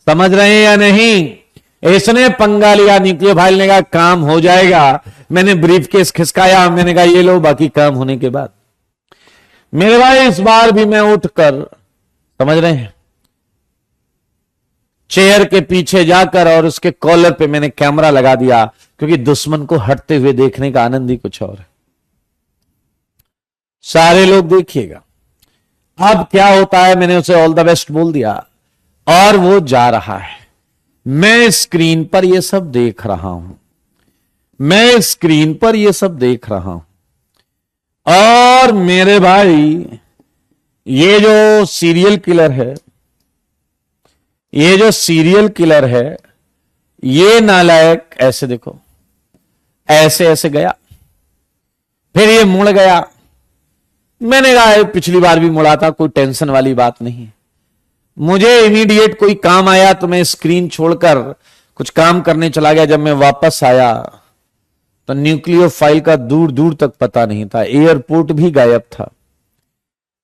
समझ रहे हैं या नहीं? इसने पंगा लिया, न्यूक्लियोफाइल ने कहा काम हो जाएगा। मैंने ब्रीफकेस खिसकाया, मैंने कहा ये लो, बाकी काम होने के बाद। मेरे भाई इस बार भी मैं उठकर, समझ रहे हैं, चेयर के पीछे जाकर और उसके कॉलर पे मैंने कैमरा लगा दिया, क्योंकि दुश्मन को हटते हुए देखने का आनंद ही कुछ और है। सारे लोग देखिएगा अब क्या होता है। मैंने उसे ऑल द बेस्ट बोल दिया और वो जा रहा है। मैं स्क्रीन पर ये सब देख रहा हूं, मैं स्क्रीन पर ये सब देख रहा हूं। और मेरे भाई ये जो सीरियल किलर है, ये जो सीरियल किलर है, ये नालायक ऐसे देखो, ऐसे ऐसे गया, फिर ये मुड़ गया। मैंने कहा पिछली बार भी मुड़ा था, कोई टेंशन वाली बात नहीं। मुझे इमीडिएट कोई काम आया तो मैं स्क्रीन छोड़कर कुछ काम करने चला गया। जब मैं वापस आया तो न्यूक्लियोफाइल का दूर दूर तक पता नहीं था, एयरपोर्ट भी गायब था।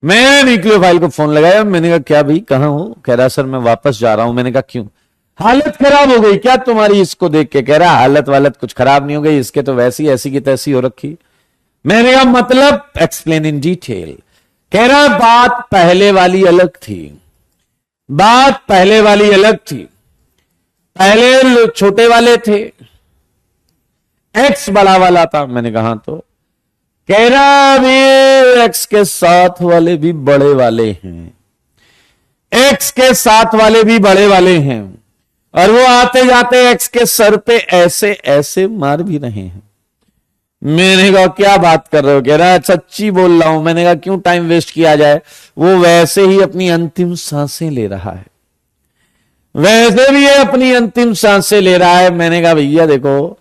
मैं न्यूक्लियोफाइल को फोन लगाया, मैंने कहा क्या भाई कहां हो? कह रहा सर मैं वापस जा रहा हूं। मैंने कहा क्यों? हालत खराब हो गई क्या तुम्हारी इसको देख के? कह रहा हालत वालत कुछ खराब नहीं हो गई, इसके तो वैसी ऐसी की तैसी हो रखी। मैंने कहा मतलब? Explain in detail. कह रहा बात पहले वाली अलग थी, बात पहले वाली अलग थी। पहले छोटे वाले थे, एक्स बड़ा वाला था। मैंने कहा तो? कह रहा अभी एक्स के साथ वाले भी बड़े वाले हैं, एक्स के साथ वाले भी बड़े वाले हैं, और वो आते जाते एक्स के सर पे ऐसे ऐसे मार भी रहे हैं। मैंने कहा क्या बात कर रहे हो? कह रहा है सच्ची बोल रहा हूं। मैंने कहा क्यों टाइम वेस्ट किया जाए, वो वैसे ही अपनी अंतिम सांसें ले रहा है, वैसे भी ये अपनी अंतिम सांसें ले रहा है। मैंने कहा भैया देखो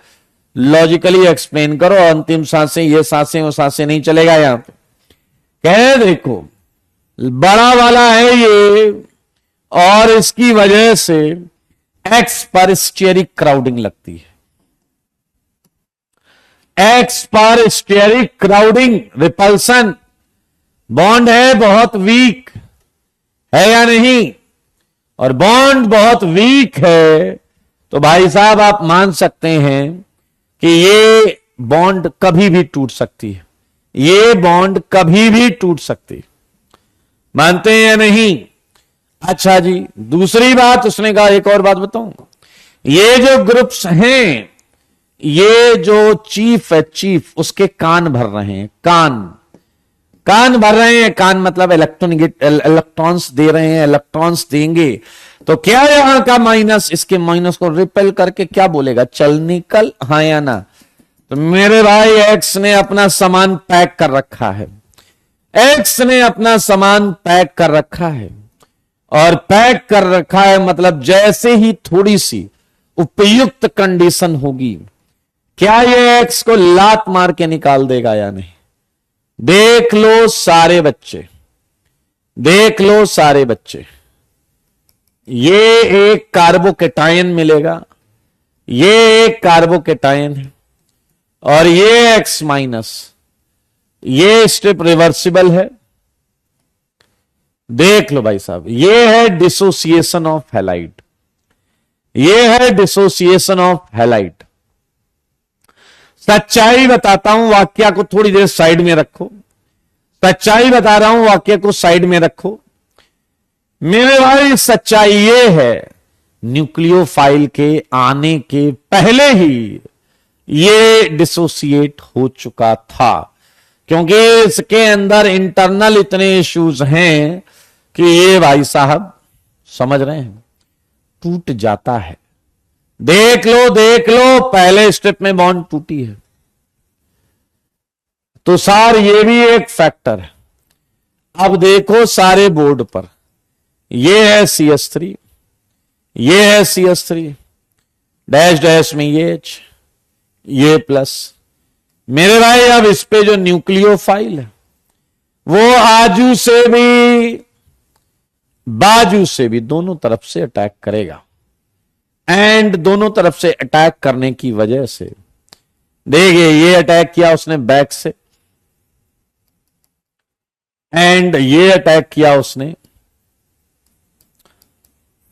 लॉजिकली एक्सप्लेन करो, अंतिम सांसें ये सांसें वो सांसें नहीं चलेगा यहां पे। कह देखो बड़ा वाला है ये, और इसकी वजह से एक्स पर स्टेरिक क्राउडिंग लगती है। एक्स पर स्टेरिक क्राउडिंग रिपल्सन बॉन्ड है बहुत वीक है या नहीं, और बॉन्ड बहुत वीक है तो भाई साहब आप मान सकते हैं कि ये बॉन्ड कभी भी टूट सकती है, ये बॉन्ड कभी भी टूट सकती है। मानते हैं या नहीं? अच्छा जी, दूसरी बात उसने कहा, एक और बात बताऊं, ये जो ग्रुप्स हैं, ये जो चीफ है, चीफ उसके कान भर रहे हैं, कान भर रहे हैं। कान मतलब इलेक्ट्रॉन्स दे रहे हैं, इलेक्ट्रॉन्स देंगे तो क्या यहां का माइनस इसके माइनस को रिपेल करके क्या बोलेगा, चल निकल, हाँ या ना? तो मेरे भाई एक्स ने अपना सामान पैक कर रखा है, एक्स ने अपना सामान पैक कर रखा है, और पैक कर रखा है मतलब जैसे ही थोड़ी सी उपयुक्त कंडीशन होगी, क्या ये एक्स को लात मार के निकाल देगा या नहीं? देख लो सारे बच्चे, देख लो सारे बच्चे, ये एक कार्बोकेटायन मिलेगा, ये एक कार्बोकेटायन है, और ये एक्स माइनस, ये स्टेप रिवर्सिबल है। देख लो भाई साहब, ये है डिसोसिएशन ऑफ हैलाइड, ये है डिसोसिएशन ऑफ हैलाइड। सच्चाई बताता हूं, वाक्य को थोड़ी देर साइड में रखो, सच्चाई बता रहा हूं, वाक्य को साइड में रखो। मेरे भाई सच्चाई ये है, न्यूक्लियोफाइल के आने के पहले ही ये डिसोसिएट हो चुका था, क्योंकि इसके अंदर इंटरनल इतने इश्यूज हैं कि ये भाई साहब समझ रहे हैं, टूट जाता है। देख लो पहले स्टेप में बॉन्ड टूटी है, तो सार ये भी एक फैक्टर है। अब देखो सारे बोर्ड पर, ये है CH3, ये है CH3 डैश डैश में ये प्लस। मेरे भाई अब इस पे जो न्यूक्लियोफाइल है वो आजू से भी बाजू से भी दोनों तरफ से अटैक करेगा, एंड दोनों तरफ से अटैक करने की वजह से देखिए ये अटैक किया उसने बैक से, एंड ये अटैक किया उसने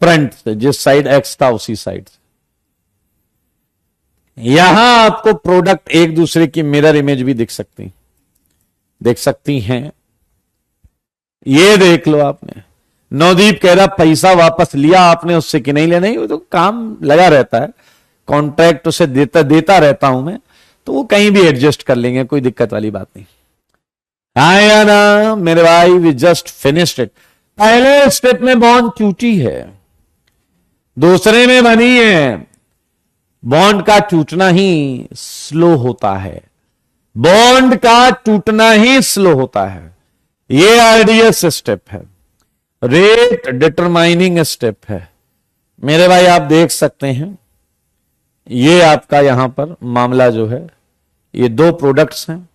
फ्रंट से, जिस साइड एक्स था उसी साइड से। यहां आपको प्रोडक्ट एक दूसरे की मिरर इमेज भी दिख सकती हैं। ये देख लो आपने, नवदीप कह रहा पैसा वापस लिया आपने उससे कि नहीं लिया? नहीं, वो तो काम लगा रहता है, कॉन्ट्रैक्ट उसे देता रहता हूं मैं, तो वो कहीं भी एडजस्ट कर लेंगे, कोई दिक्कत वाली बात नहीं। हाँ या ना मेरे भाई, वी जस्ट फिनिश्ड इट। पहले स्टेप में बॉन्ड टूटी है, दूसरे में बनी है। बॉन्ड का टूटना ही स्लो होता है, बॉन्ड का टूटना ही स्लो होता है। ये आरडीएस स्टेप है, रेट डिटरमाइनिंग स्टेप है। मेरे भाई आप देख सकते हैं, ये आपका यहां पर मामला जो है, ये दो प्रोडक्ट्स हैं।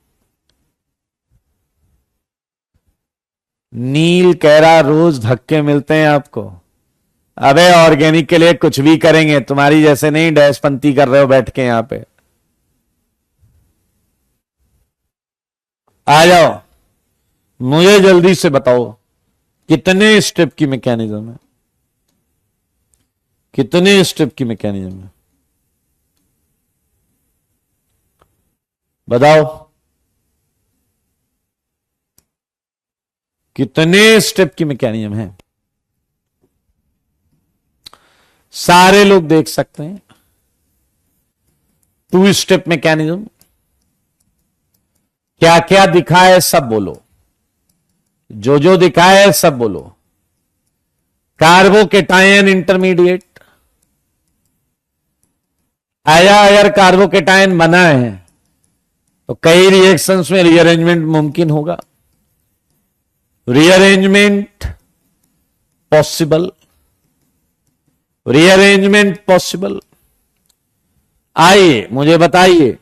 नील कह रहा रोज धक्के मिलते हैं आपको। अबे ऑर्गेनिक के लिए कुछ भी करेंगे, तुम्हारी जैसे नहीं डैशपंती कर रहे हो बैठ के यहां पे। आ जाओ, मुझे जल्दी से बताओ कितने स्टेप की मैकेनिज्म है, कितने स्टेप की मैकेनिज्म है, बताओ कितने स्टेप की मैकेनिज्म है? सारे लोग देख सकते हैं। 2 स्टेप मैकेनिज्म, क्या क्या दिखा है सब बोलो, जो दिखा है सब बोलो। कार्बोकेटायन इंटरमीडिएट, आया अगर कार्बोकेटाइन बना है तो कई रिएक्शंस में रीअरेंजमेंट मुमकिन होगा, रीअरेंजमेंट पॉसिबल, रीअरेंजमेंट पॉसिबल। आइए मुझे बताइए,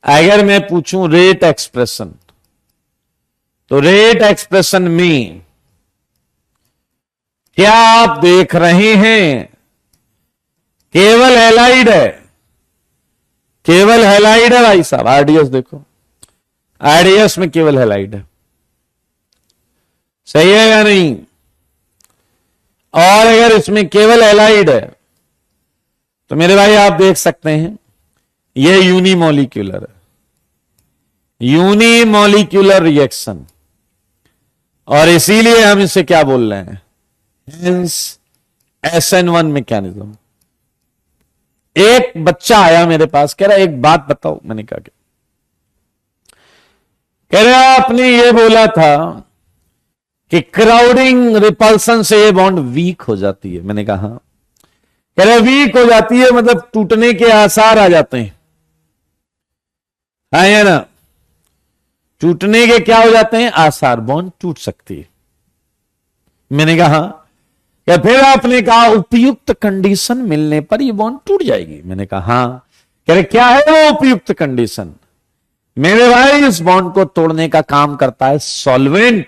अगर मैं पूछूं रेट एक्सप्रेशन, तो रेट एक्सप्रेशन में क्या आप देख रहे हैं केवल हैलाइड है, केवल हैलाइड है भाई साहब। आरडीएस देखो, आरडीएस में केवल हैलाइड है, सही है या नहीं? और अगर इसमें केवल हैलाइड है तो मेरे भाई आप देख सकते हैं यह यूनिमोलिक्यूलर है, यूनिमोलिक्यूलर रिएक्शन, और इसीलिए हम इसे क्या बोल रहे हैं, हेंस SN1 मैकेनिज्म। एक बच्चा आया मेरे पास, कह रहा एक बात बताओ। मैंने कहा कि कह रहा आपने ये बोला था कि क्राउडिंग रिपल्सन से ये बॉन्ड वीक हो जाती है। मैंने कहा हाँ। कह रहा वीक हो जाती है मतलब टूटने के आसार आ जाते हैं, है ना? टूटने के क्या हो जाते हैं आसार, बॉन्ड टूट सकती है। मैंने कहा क्या? फिर आपने कहा उपयुक्त कंडीशन मिलने पर ये बॉन्ड टूट जाएगी। मैंने कहा हाँ। कह रहे क्या है वो उपयुक्त कंडीशन? मेरे भाई इस बॉन्ड को तोड़ने का काम करता है सॉल्वेंट।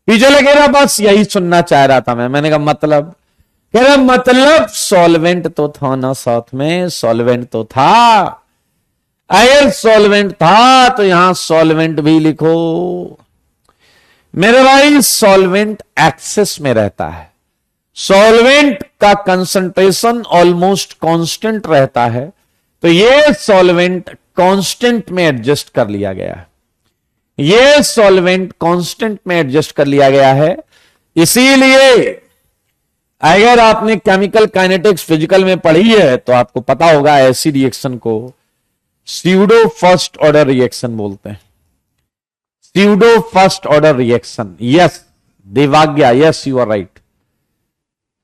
पीछे लगे रहा, बस यही सुनना चाह रहा था मैं। मैंने कहा मतलब? कह रहा मतलब सॉल्वेंट तो था ना साथ में, सॉल्वेंट तो था। अगर सॉल्वेंट था तो यहां सॉल्वेंट भी लिखो। मेरे भाई सॉल्वेंट एक्सेस में रहता है, सॉल्वेंट का कंसंट्रेशन ऑलमोस्ट कांस्टेंट रहता है, तो ये सॉल्वेंट कांस्टेंट में एडजस्ट कर लिया गया है, ये सॉल्वेंट कांस्टेंट में एडजस्ट कर लिया गया है। इसीलिए अगर आपने केमिकल काइनेटिक्स फिजिकल में पढ़ी है तो आपको पता होगा ऐसी रिएक्शन को स्यूडो फर्स्ट ऑर्डर रिएक्शन बोलते हैं। Pseudo first order reaction, yes Devagya, yes you are right,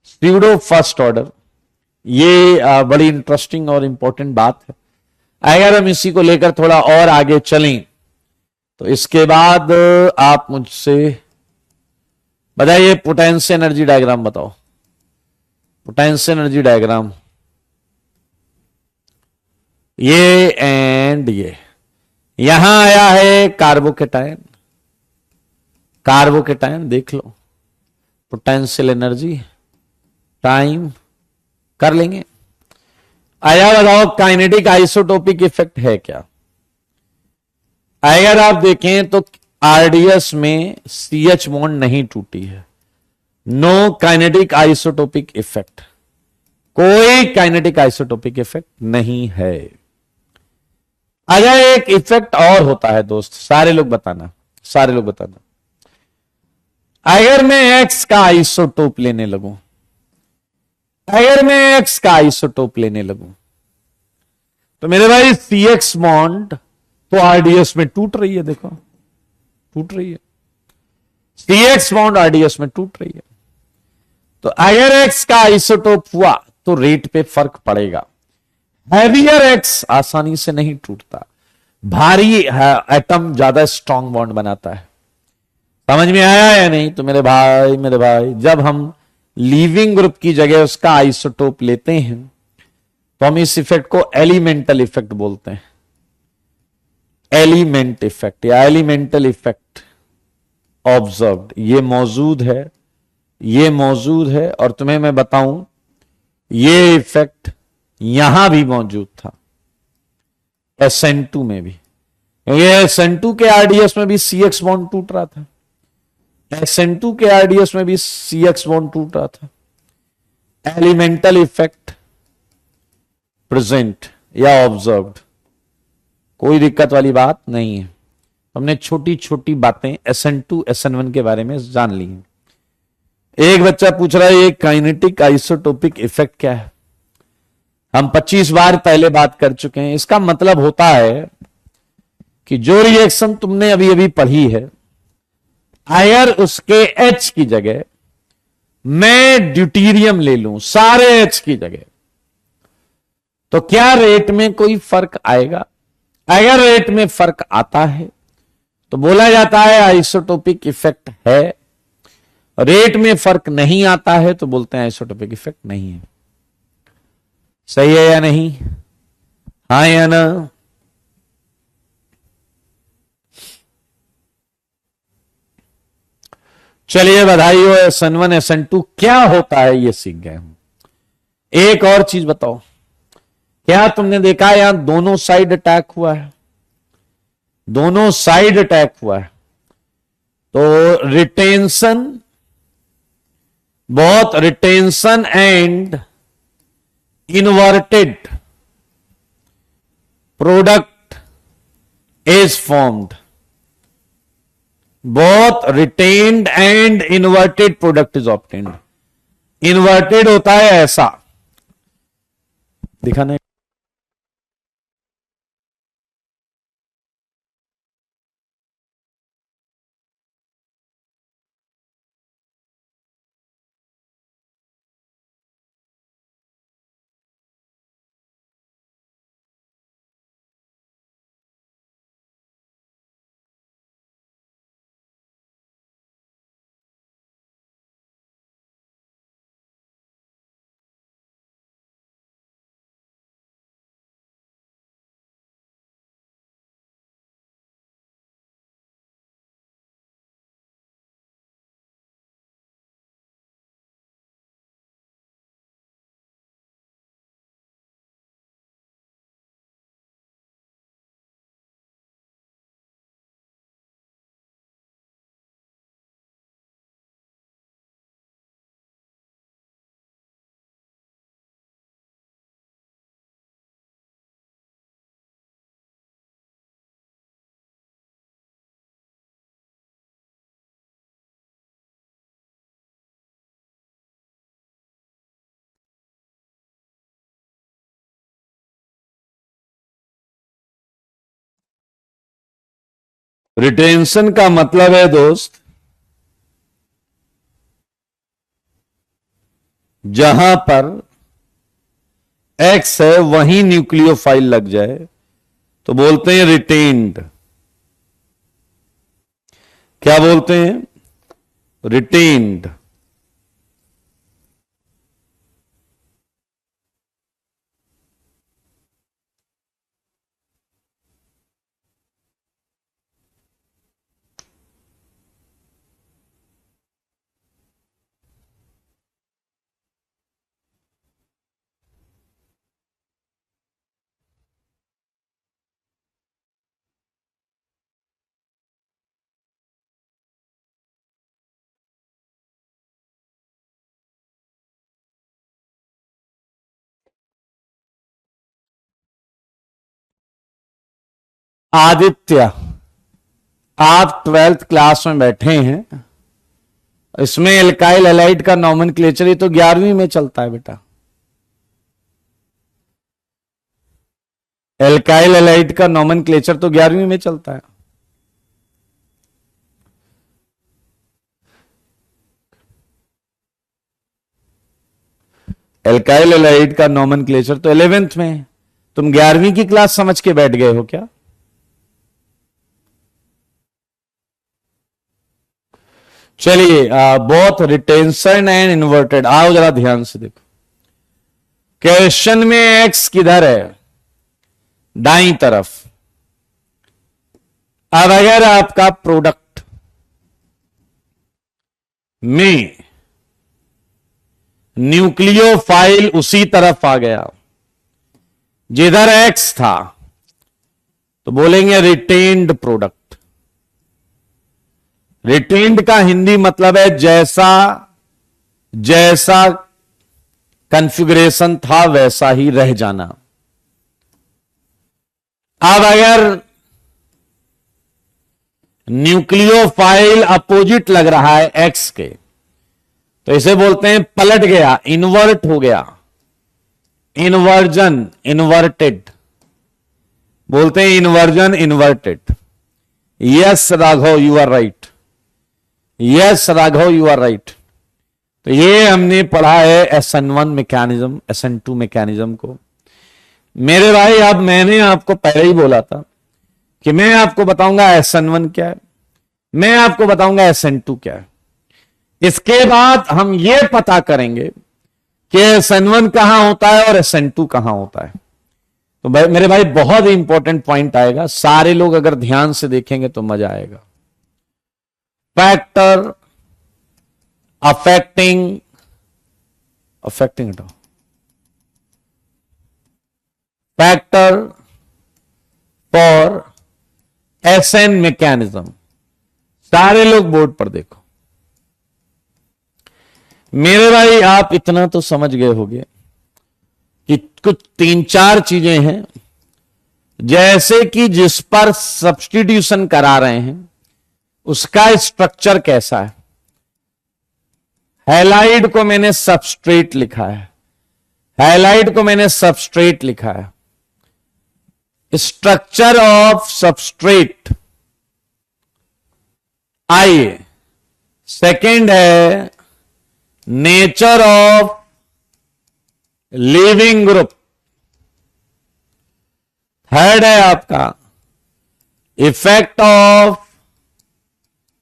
pseudo first order. ये बड़ी इंटरेस्टिंग और इंपॉर्टेंट बात है। अगर हम इसी को लेकर थोड़ा और आगे चलें तो इसके बाद आप मुझसे बताइए पोटेंशियल एनर्जी डायग्राम बताओ। पोटेंशियल एनर्जी डायग्राम ये एंड ये, यहां आया है कार्बोकेटाइन, कार्बोकेटाइन देख लो, पोटेंशियल एनर्जी टाइम कर लेंगे। आया बताओ काइनेटिक आइसोटोपिक इफेक्ट है क्या? अगर आप देखें तो आरडीएस में CH बॉन्ड नहीं टूटी है, नो काइनेटिक आइसोटोपिक इफेक्ट, कोई काइनेटिक आइसोटोपिक इफेक्ट नहीं है। अगर एक इफेक्ट और होता है दोस्त, सारे लोग बताना, सारे लोग बताना। अगर मैं X का आइसोटोप लेने लगूं, अगर मैं X का आइसोटोप लेने लगूं तो मेरे भाई CX बॉन्ड तो आरडीएस में टूट रही है, देखो टूट रही है, CX बॉन्ड आरडीएस में टूट रही है। तो अगर X का आइसोटोप हुआ तो रेट पे फर्क पड़ेगा। हैवियर X आसानी से नहीं टूटता, भारी एटम ज्यादा स्ट्रॉन्ग बॉन्ड बनाता है। समझ में आया या नहीं? तो मेरे भाई जब हम लीविंग ग्रुप की जगह उसका आइसोटोप लेते हैं तो हम इस इफेक्ट को एलिमेंटल इफेक्ट बोलते हैं। एलिमेंट इफेक्ट या एलिमेंटल इफेक्ट ऑब्जर्व्ड, ये मौजूद है, ये मौजूद है। और तुम्हें मैं बताऊं ये इफेक्ट यहां भी मौजूद था, SN2 में भी, क्योंकि SN2 के आरडीएस में भी CX बॉन्ड टूट रहा था, SN2 के आरडीएस में भी CX बॉन्ड टूट रहा था। एलिमेंटल इफेक्ट प्रेजेंट या ऑब्जर्व्ड, कोई दिक्कत वाली बात नहीं है। हमने छोटी छोटी बातें SN2 SN1 के बारे में जान ली हैं। एक बच्चा पूछ रहा है ये काइनेटिक आइसोटोपिक इफेक्ट क्या है? हम 25 बार पहले बात कर चुके हैं। इसका मतलब होता है कि जो रिएक्शन तुमने अभी अभी पढ़ी है, अगर उसके H की जगह मैं ड्यूटीरियम ले लूं, सारे H की जगह, तो क्या रेट में कोई फर्क आएगा? अगर रेट में फर्क आता है तो बोला जाता है आइसोटोपिक इफेक्ट है, रेट में फर्क नहीं आता है तो बोलते हैं आइसोटोपिक इफेक्ट नहीं है। सही है या नहीं? हाँ या ना? चलिए बधाई हो, SN1 SN2 क्या होता है ये सीख गए हम। एक और चीज बताओ, क्या तुमने देखा यहां दोनों साइड अटैक हुआ है? दोनों साइड अटैक हुआ है तो रिटेंशन, बहुत retention and inverted product is formed. Both retained and inverted product is obtained. Inverted होता है ऐसा, दिखाने रिटेंशन का मतलब है दोस्त, जहां पर एक्स है वहीं न्यूक्लियोफाइल लग जाए तो बोलते हैं रिटेन्ड। क्या बोलते हैं? रिटेन्ड। आदित्य, आप 12th क्लास में बैठे हैं, इसमें एल्काइल हैलाइड का नॉमेनक्लेचर, ये तो 11वीं में चलता है बेटा। एल्काइल हैलाइड का नॉमेनक्लेचर तो 11वीं में चलता है। एल्काइल हैलाइड का नॉमेनक्लेचर तो 11th में। तुम 11वीं की क्लास समझ के बैठ गए हो क्या? चलिए, बोथ रिटेंशन एंड इन्वर्टेड। आओ जरा ध्यान से देखो, क्वेश्चन में एक्स किधर है? दाईं तरफ। अब अगर आपका प्रोडक्ट में न्यूक्लियोफाइल उसी तरफ आ गया जिधर एक्स था तो बोलेंगे रिटेन्ड प्रोडक्ट। रिटेन्ड का हिंदी मतलब है जैसा जैसा कॉन्फ़िगरेशन था वैसा ही रह जाना। अब अगर न्यूक्लियोफाइल अपोजिट लग रहा है एक्स के तो इसे बोलते हैं पलट गया, इन्वर्ट हो गया, इन्वर्जन, इन्वर्टेड। बोलते हैं inversion, inverted. Yes Raghav, you are right. Yes Raghav, you are right. तो ये हमने पढ़ा है SN1 मैकेनिज्म, SN2 मैकेनिज्म को। मेरे भाई, अब मैंने आपको पहले ही बोला था कि मैं आपको बताऊंगा SN1 क्या है, मैं आपको बताऊंगा SN2 क्या है। इसके बाद हम यह पता करेंगे कि SN1 कहां होता है और SN2 कहां होता है। तो मेरे भाई बहुत ही इंपॉर्टेंट पॉइंट आएगा, सारे लोग अगर ध्यान से देखेंगे तो मजा आएगा। फैक्टर अफेक्टिंग हटाओ, फैक्टर फॉर SN मैकेनिज्म। सारे लोग बोर्ड पर देखो। मेरे भाई, आप इतना तो समझ गए होंगे कि कुछ 3-4 चीजें हैं, जैसे कि जिस पर सब्स्टिट्यूशन करा रहे हैं उसका स्ट्रक्चर कैसा है। हैलाइड को मैंने सबस्ट्रेट लिखा है, हैलाइड को मैंने सबस्ट्रेट लिखा है। स्ट्रक्चर ऑफ सबस्ट्रेट आइए। सेकंड है nature of leaving group. Third है आपका इफेक्ट ऑफ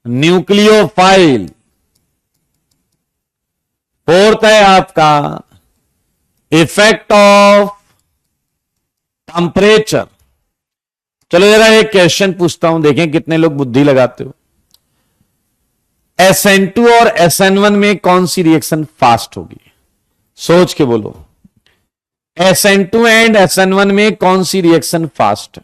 न्यूक्लियोफाइल। फोर्थ है आपका इफेक्ट ऑफ टेंपरेचर। चलो जरा एक क्वेश्चन पूछता हूं, देखें कितने लोग बुद्धि लगाते हो। SN2 और SN1 में कौन सी रिएक्शन फास्ट होगी? सोच के बोलो। SN2 एंड SN1 में कौन सी रिएक्शन फास्ट है?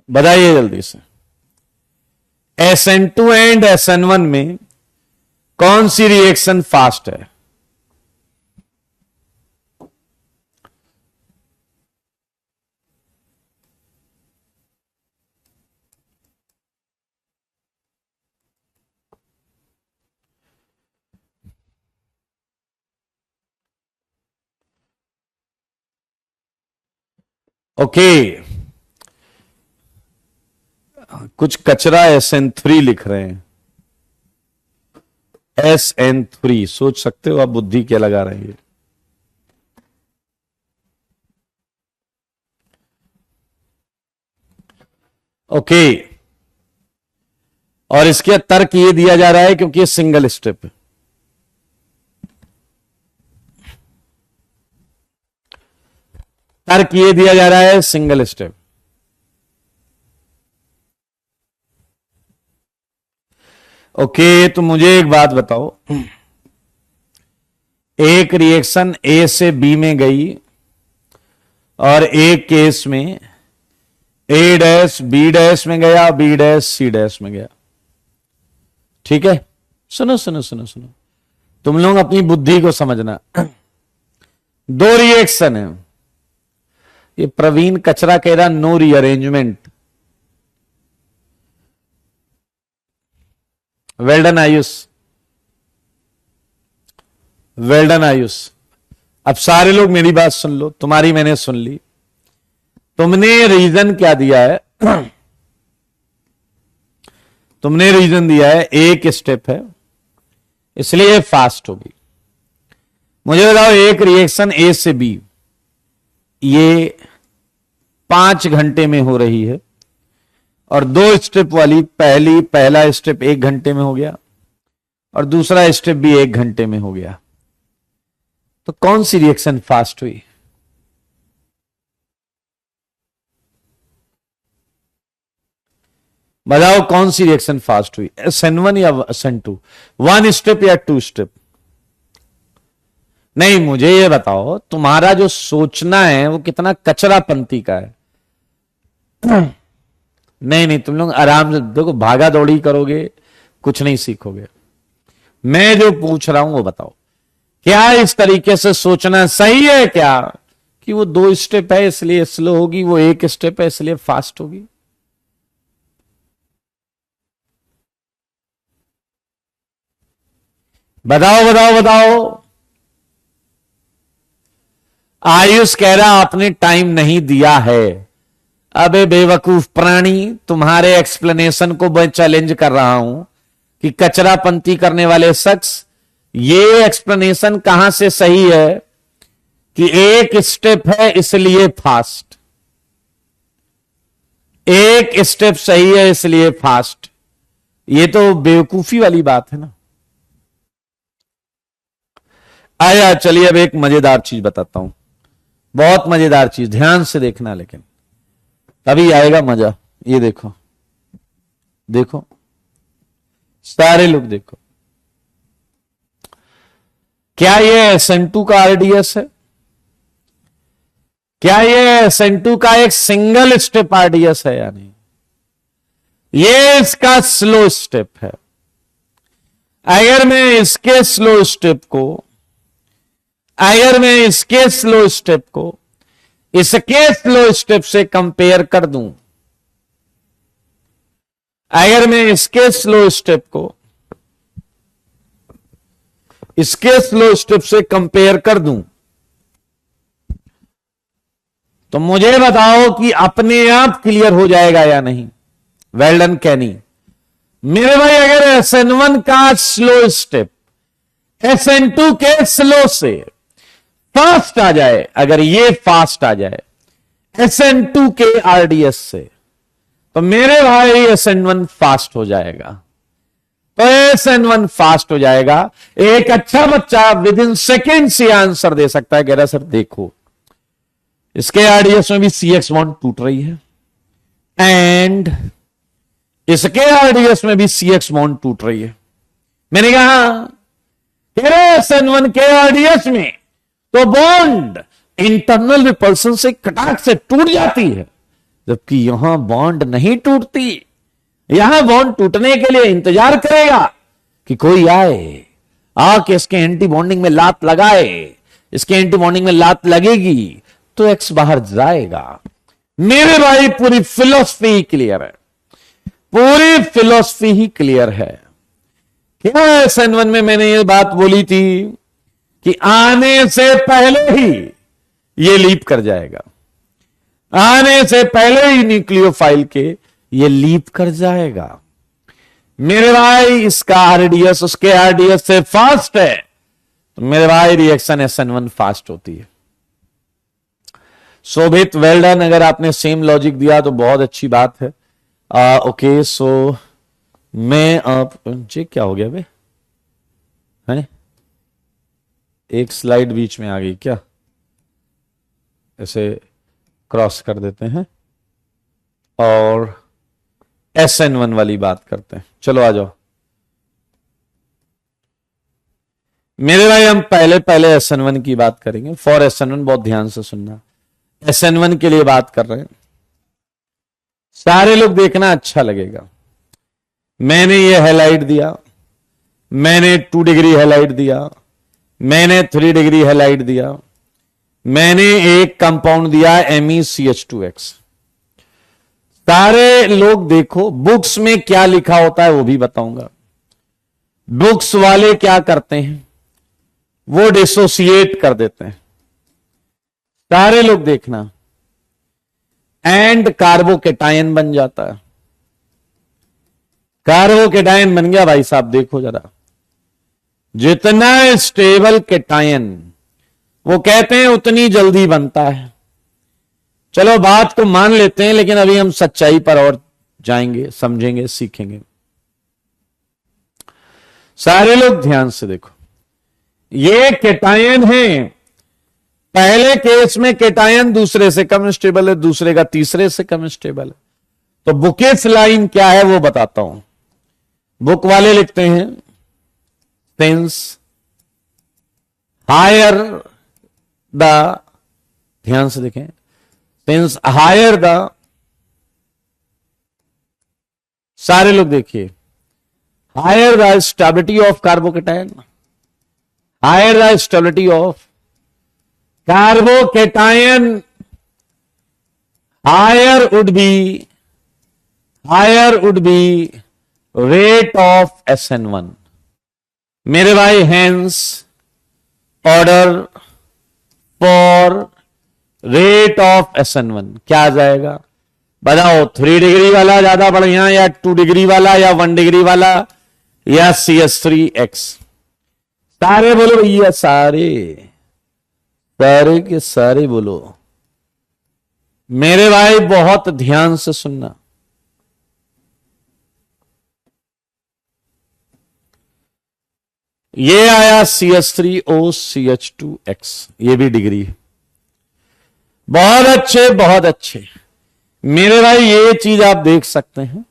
बताइए जल्दी से। SN2 एंड SN1 में कौन सी रिएक्शन फास्ट है? ओके, कुछ कचरा SN3 लिख रहे हैं। SN3 सोच सकते हो आप बुद्धि क्या लगा रहे हैं। ओके, और इसके तर्क ये दिया जा रहा है क्योंकि ये सिंगल स्टेप है। तर्क ये दिया जा रहा है सिंगल स्टेप। ओके, तो मुझे एक बात बताओ, एक रिएक्शन A से B में गई और एक केस में A डैश B डैश में गया, B डैश C डैश में गया। ठीक है, सुनो सुनो सुनो सुनो, तुम लोग अपनी बुद्धि को समझना। 2 रिएक्शन है। ये प्रवीण कचरा कह रहा no rearrangement. Well done Ayush, well done Ayush. अब सारे लोग मेरी बात सुन लो, तुम्हारी मैंने सुन ली। तुमने रीजन क्या दिया है? तुमने रीजन दिया है एक स्टेप है इसलिए फास्ट होगी। मुझे बताओ, एक रिएक्शन A से B ये 5 घंटे में हो रही है और 2 स्टेप वाली पहला स्टेप 1 घंटे में हो गया और दूसरा स्टेप भी 1 घंटे में हो गया। तो कौन सी रिएक्शन फास्ट हुई? बताओ कौन सी रिएक्शन फास्ट हुई, SN1 या SN2? 1 स्टेप या 2 स्टेप? नहीं, मुझे ये बताओ तुम्हारा जो सोचना है वो कितना कचरापंती का है। नहीं नहीं, तुम लोग आराम से देखो, भागा दौड़ी करोगे कुछ नहीं सीखोगे। मैं जो पूछ रहा हूं वो बताओ, क्या इस तरीके से सोचना सही है क्या कि वो 2 स्टेप है इसलिए स्लो होगी, वो 1 स्टेप है इसलिए फास्ट होगी? बताओ बताओ बताओ। आयुष कह रहा आपने टाइम नहीं दिया है। अबे बेवकूफ प्राणी, तुम्हारे एक्सप्लेनेशन को मैं चैलेंज कर रहा हूं कि कचरापंती करने वाले शख्स ये एक्सप्लेनेशन कहां से सही है कि एक स्टेप है इसलिए फास्ट, एक स्टेप सही है इसलिए फास्ट, ये तो बेवकूफी वाली बात है ना। आया, चलिए अब एक मजेदार चीज बताता हूं, बहुत मजेदार चीज, ध्यान से देखना लेकिन तभी आएगा मजा। ये देखो, देखो सारे लोग देखो, क्या ये SN2 का RDS है? क्या ये SN2 का एक सिंगल स्टेप RDS है या नहीं? ये इसका स्लो स्टेप है। अगर मैं इसके स्लो स्टेप को, अगर मैं इसके स्लो स्टेप को इसके स्लो स्टेप से कंपेयर कर दूं, अगर मैं इसके स्लो स्टेप को इसके स्लो स्टेप से कंपेयर कर दूं, तो मुझे बताओ कि अपने आप क्लियर हो जाएगा या नहीं? वेल डन कैनी। मेरे भाई, अगर SN1 का स्लो स्टेप SN2 के स्लो से फास्ट आ जाए, अगर ये फास्ट आ जाए SN2 के RDS से, तो मेरे भाई SN1 फास्ट हो जाएगा। तो SN1 फास्ट हो जाएगा। एक अच्छा बच्चा विद इन सेकेंड से आंसर दे सकता है, कह रहा सर देखो इसके RDS में भी CX बॉन्ड टूट रही है एंड इसके RDS में भी CX बॉन्ड टूट रही है। मैंने कहा कह रहे SN1 के RDS में तो बॉन्ड इंटरनल रिपल्सन से कटाक से टूट जाती है, जबकि यहां बॉन्ड नहीं टूटती। यहां बॉन्ड टूटने के लिए इंतजार करेगा कि कोई आए, आके इसके एंटी बॉन्डिंग में लात लगाए, इसके एंटी बॉन्डिंग में लात लगेगी तो एक्स बाहर जाएगा। मेरे भाई पूरी फिलॉसफी ही क्लियर है, पूरी फिलॉसफी ही क्लियर है। क्या SN1 में मैंने ये बात बोली थी कि आने से पहले ही ये लीप कर जाएगा, आने से पहले ही न्यूक्लियोफाइल के ये लीप कर जाएगा। मेरे भाई इसका RDS उसके RDS से फास्ट है, तो मेरे भाई रिएक्शन SN1 फास्ट होती है। शोभित, वेल डन। अगर आपने सेम लॉजिक दिया तो बहुत अच्छी बात है। ओके, सो मैं आप जी क्या हो गया बे, है एक स्लाइड बीच में आ गई क्या? ऐसे क्रॉस कर देते हैं और SN1 वाली बात करते हैं। चलो आ जाओ मेरे भाई, हम पहले पहले SN1 की बात करेंगे। फॉर SN1 बहुत ध्यान से सुनना, SN1 के लिए बात कर रहे हैं, सारे लोग देखना, अच्छा लगेगा। मैंने ये हाईलाइट दिया, मैंने 2 डिग्री हाईलाइट दिया, मैंने 3 डिग्री हाईलाइट दिया, मैंने एक कंपाउंड दिया MECH2X। सारे लोग देखो, बुक्स में क्या लिखा होता है वो भी बताऊंगा। बुक्स वाले क्या करते हैं, वो डिसोसिएट कर देते हैं। सारे लोग देखना, एंड कार्बोकेटायन बन जाता है। कार्बोकेटायन बन गया भाई साहब, देखो जरा, जितना स्टेबल केटायन वो कहते हैं उतनी जल्दी बनता है। चलो बात को मान लेते हैं, लेकिन अभी हम सच्चाई पर और जाएंगे, समझेंगे, सीखेंगे। सारे लोग ध्यान से देखो, ये केटायन है। पहले केस में केटायन दूसरे से कम स्टेबल है, दूसरे का तीसरे से कम स्टेबल है। तो बुकेस लाइन क्या है वो बताता हूं। बुक वाले लिखते हैं सिंस हायर द, ध्यान से देखें, सिंस हायर द, सारे लोग देखिए, higher the stability of carbocation, higher the stability of carbocation, higher would be rate of SN1। मेरे भाई, hence order for rate of SN1 क्या आ जाएगा बताओ? 3 डिग्री वाला ज्यादा बढ़िया, या 2 डिग्री वाला, या 1 डिग्री वाला, या CH3X? सारे बोलो भैया, सारे सारे के सारे बोलो। मेरे भाई बहुत ध्यान से सुनना। ये आया CH3OCH2X, ये भी डिग्री है। बहुत अच्छे बहुत अच्छे मेरे भाई, ये चीज आप देख सकते हैं।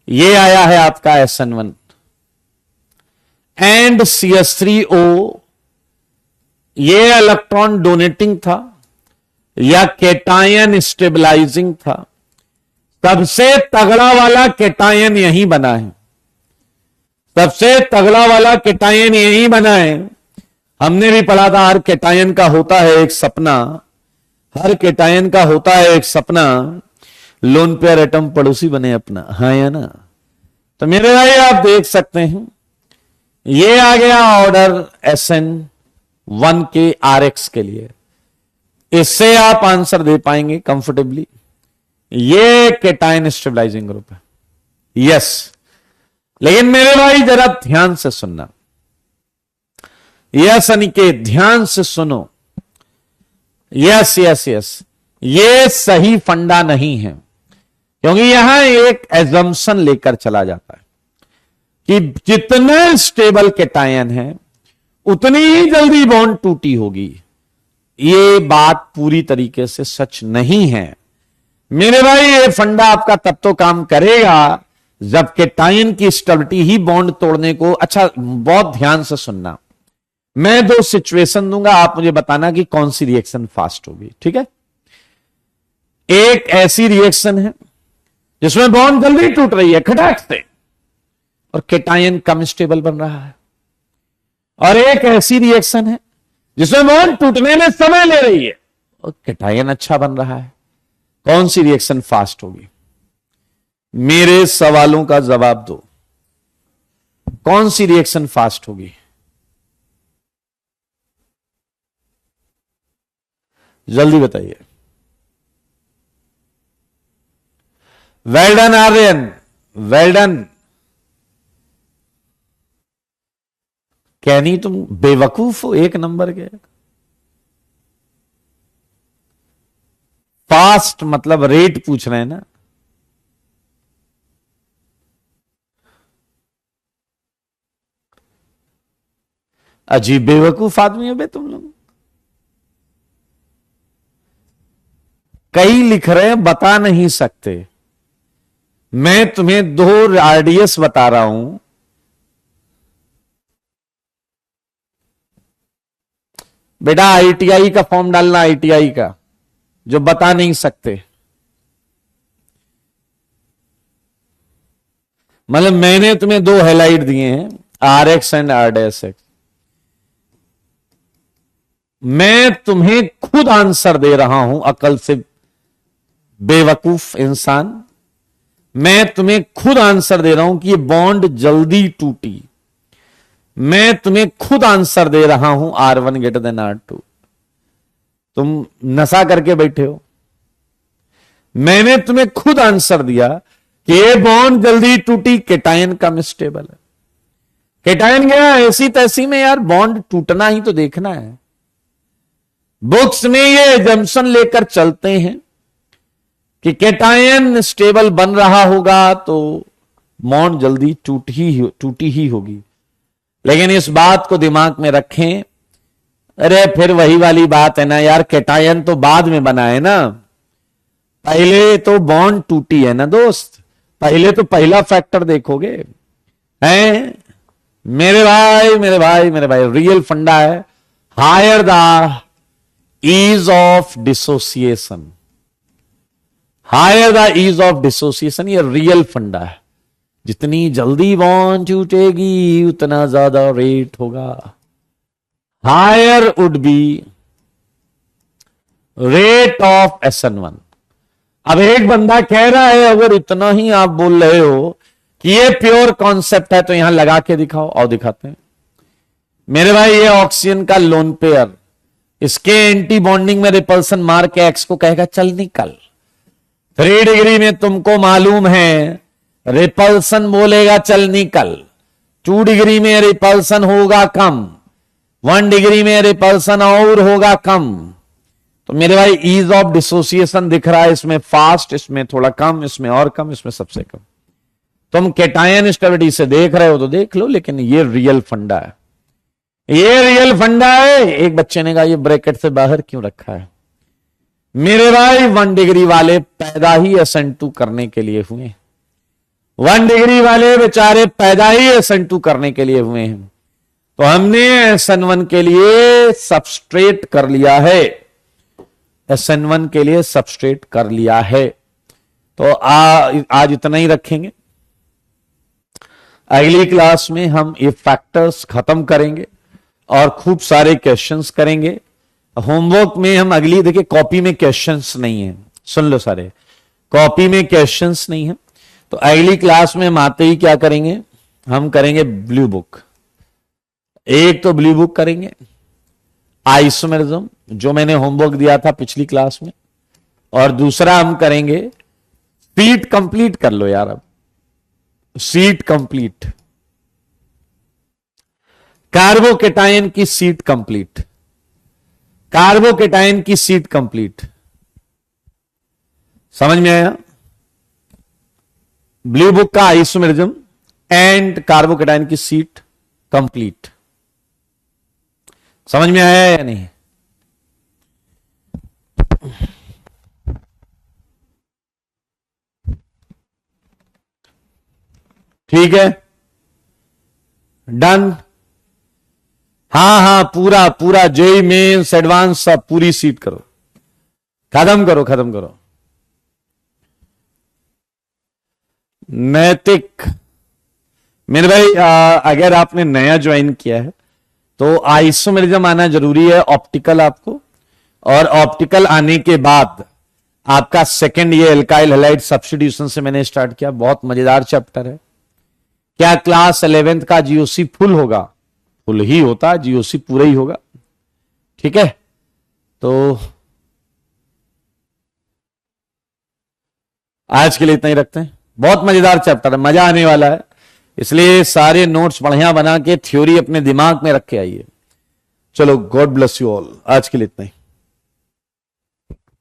ये आया है आपका SN1 एंड CH3O। ये इलेक्ट्रॉन डोनेटिंग था या कैटायन स्टेबलाइजिंग था? सबसे तगड़ा वाला कैटायन यही बना है, सबसे तगड़ा वाला कैटायन यही बना है। हमने भी पढ़ा था, हर कैटायन का होता है एक सपना, हर कैटायन का होता है एक सपना, लोन पेयर एटम पड़ोसी बने अपना, हाँ या ना? तो मेरे भाई आप देख सकते हैं, ये आ गया ऑर्डर SN1 के RX के लिए। इससे आप आंसर दे पाएंगे कंफर्टेबली। ये कैटायन स्टेबलाइजिंग ग्रुप है, यस। लेकिन मेरे भाई जरा ध्यान से सुनना, यस अनिकेत ध्यान से सुनो। यस यस यस, ये सही फंडा नहीं है, क्योंकि यहां एक एजम्पशन लेकर चला जाता है कि जितने स्टेबल कैटायन है उतनी ही जल्दी बॉन्ड टूटी होगी। ये बात पूरी तरीके से सच नहीं है मेरे भाई। ये फंडा आपका तब तो काम करेगा जब कैटायन की स्टेबिलिटी ही बॉन्ड तोड़ने को। अच्छा बहुत ध्यान से सुनना, मैं दो सिचुएशन दूंगा, आप मुझे बताना कि कौन सी रिएक्शन फास्ट होगी, ठीक है? एक ऐसी रिएक्शन है जिसमें बॉन्ड जल्दी टूट रही है खटाक से और कैटायन कम स्टेबल बन रहा है, और एक ऐसी रिएक्शन है जिसमें बॉन्ड टूटने में समय ले रही है और कैटायन अच्छा बन रहा है। कौन सी रिएक्शन फास्ट होगी? मेरे सवालों का जवाब दो, कौन सी रिएक्शन फास्ट होगी? जल्दी बताइए। Well done Aryan, well done. Kenny तुम बेवकूफ हो, एक नंबर के। फास्ट मतलब रेट पूछ रहे हैं ना? अजीब बेवकूफ आदमी हो बे तुम लोग। कई लिख रहे हैं बता नहीं सकते। मैं तुम्हें दो RDS बता रहा हूं, बेटा ITI का फॉर्म डालना, ITI का, जो बता नहीं सकते। मतलब मैंने तुम्हें दो हाईलाइट दिए हैं, RX एंड RDSX। मैं तुम्हें खुद आंसर दे रहा हूं, अकल से बेवकूफ इंसान। मैं तुम्हें खुद आंसर दे रहा हूं कि ये बॉन्ड जल्दी टूटी। मैं तुम्हें खुद आंसर दे रहा हूं R1 ग्रेटर देन R2। तुम नशा करके बैठे हो। मैंने तुम्हें खुद आंसर दिया कि ये बॉन्ड जल्दी टूटी, कैटायन कम स्टेबल है। कैटायन गया ऐसी तैसी में, यार बॉन्ड टूटना ही तो देखना है। बुक्स में ये एजम्पशन लेकर चलते हैं कि कैटायन स्टेबल बन रहा होगा तो बॉन्ड जल्दी टूटी ही होगी। लेकिन इस बात को दिमाग में रखें, अरे फिर वही वाली बात है ना यार, कैटायन तो बाद में बना है ना, पहले तो बॉन्ड टूटी है ना दोस्त। पहले तो पहला फैक्टर देखोगे हैं मेरे भाई, मेरे भाई, मेरे भाई। रियल फंडा है higher the ease of dissociation, higher the ease of dissociation. ये रियल फंडा है। जितनी जल्दी बॉन्ड टूटेगी उतना ज्यादा रेट होगा। Higher would be rate of SN1। अब एक बंदा कह रहा है अगर इतना ही आप बोल रहे हो कि ये प्योर कॉन्सेप्ट है तो यहां लगा के दिखाओ। और दिखाते हैं मेरे भाई। ये ऑक्सीजन का लोन पेयर, इसके एंटी बॉन्डिंग में रिपल्सन मार के एक्स को कहेगा चल निकल। 3 डिग्री में तुमको मालूम है रिपल्सन बोलेगा चल निकल। 2 डिग्री में रिपल्सन होगा कम, 1 डिग्री में रिपल्सन और होगा कम। तो मेरे भाई ईज ऑफ डिसोसिएशन दिख रहा है, इसमें फास्ट, इसमें थोड़ा कम, इसमें और कम, इसमें सबसे कम। तुम कैटायन स्टेबिलिटी से देख रहे हो तो देख लो, लेकिन ये रियल फंडा है, ये रियल फंडा है। एक बच्चे ने कहा ये ब्रैकेट से बाहर क्यों रखा है? मेरे भाई 1 डिग्री वाले पैदा ही SN2 करने के लिए हुए, 1 डिग्री वाले बेचारे पैदा ही SN2 करने के लिए हुए हैं। तो हमने SN1 के लिए सबस्ट्रेट कर लिया है, SN1 के लिए सबस्ट्रेट कर लिया है। तो आज इतना ही रखेंगे। अगली क्लास में हम ये फैक्टर्स खत्म करेंगे और खूब सारे क्वेश्चंस करेंगे। होमवर्क में हम अगली, देखिए कॉपी में क्वेश्चंस नहीं है, सुन लो सारे, कॉपी में क्वेश्चंस नहीं है। तो अगली क्लास में हम आते ही क्या करेंगे, हम करेंगे ब्लू बुक। एक तो ब्लू बुक करेंगे आइसोमेरिज्म, जो मैंने होमवर्क दिया था पिछली क्लास में, और दूसरा हम करेंगे सीट कंप्लीट कर लो यार, अब सीट कंप्लीट, कार्बोकेटायन की सीट कंप्लीट, कार्बोकेटायन की सीट कंप्लीट। समझ में आया? ब्लू बुक का आइसोमेरिज्म एंड कार्बोकेटायन की सीट कंप्लीट। समझ में आया या नहीं? ठीक है, डन। हाँ, पूरा पूरा जेई मेंस एडवांस सब पूरी सीट करो, खत्म करो, खत्म करो। नैतिक, मेरे भाई अगर आपने नया ज्वाइन किया है तो आइसोमेरिज्म आना जरूरी है, ऑप्टिकल आपको, और ऑप्टिकल आने के बाद आपका सेकंड ये एल्काइल हैलाइड सब्स्टिट्यूशन से मैंने स्टार्ट किया, बहुत मजेदार चैप्टर है। क्या क्लास 11th का जीओसी फुल होगा? फुल ही होता, जीओसी पूरा ही होगा, ठीक है। तो आज के लिए इतना ही रखते हैं, बहुत मजेदार चैप्टर है, मजा आने वाला है, इसलिए सारे नोट्स बढ़िया बना के थ्योरी अपने दिमाग में रख के आइए। चलो, गॉड ब्लेस यू ऑल, आज के लिए इतना ही।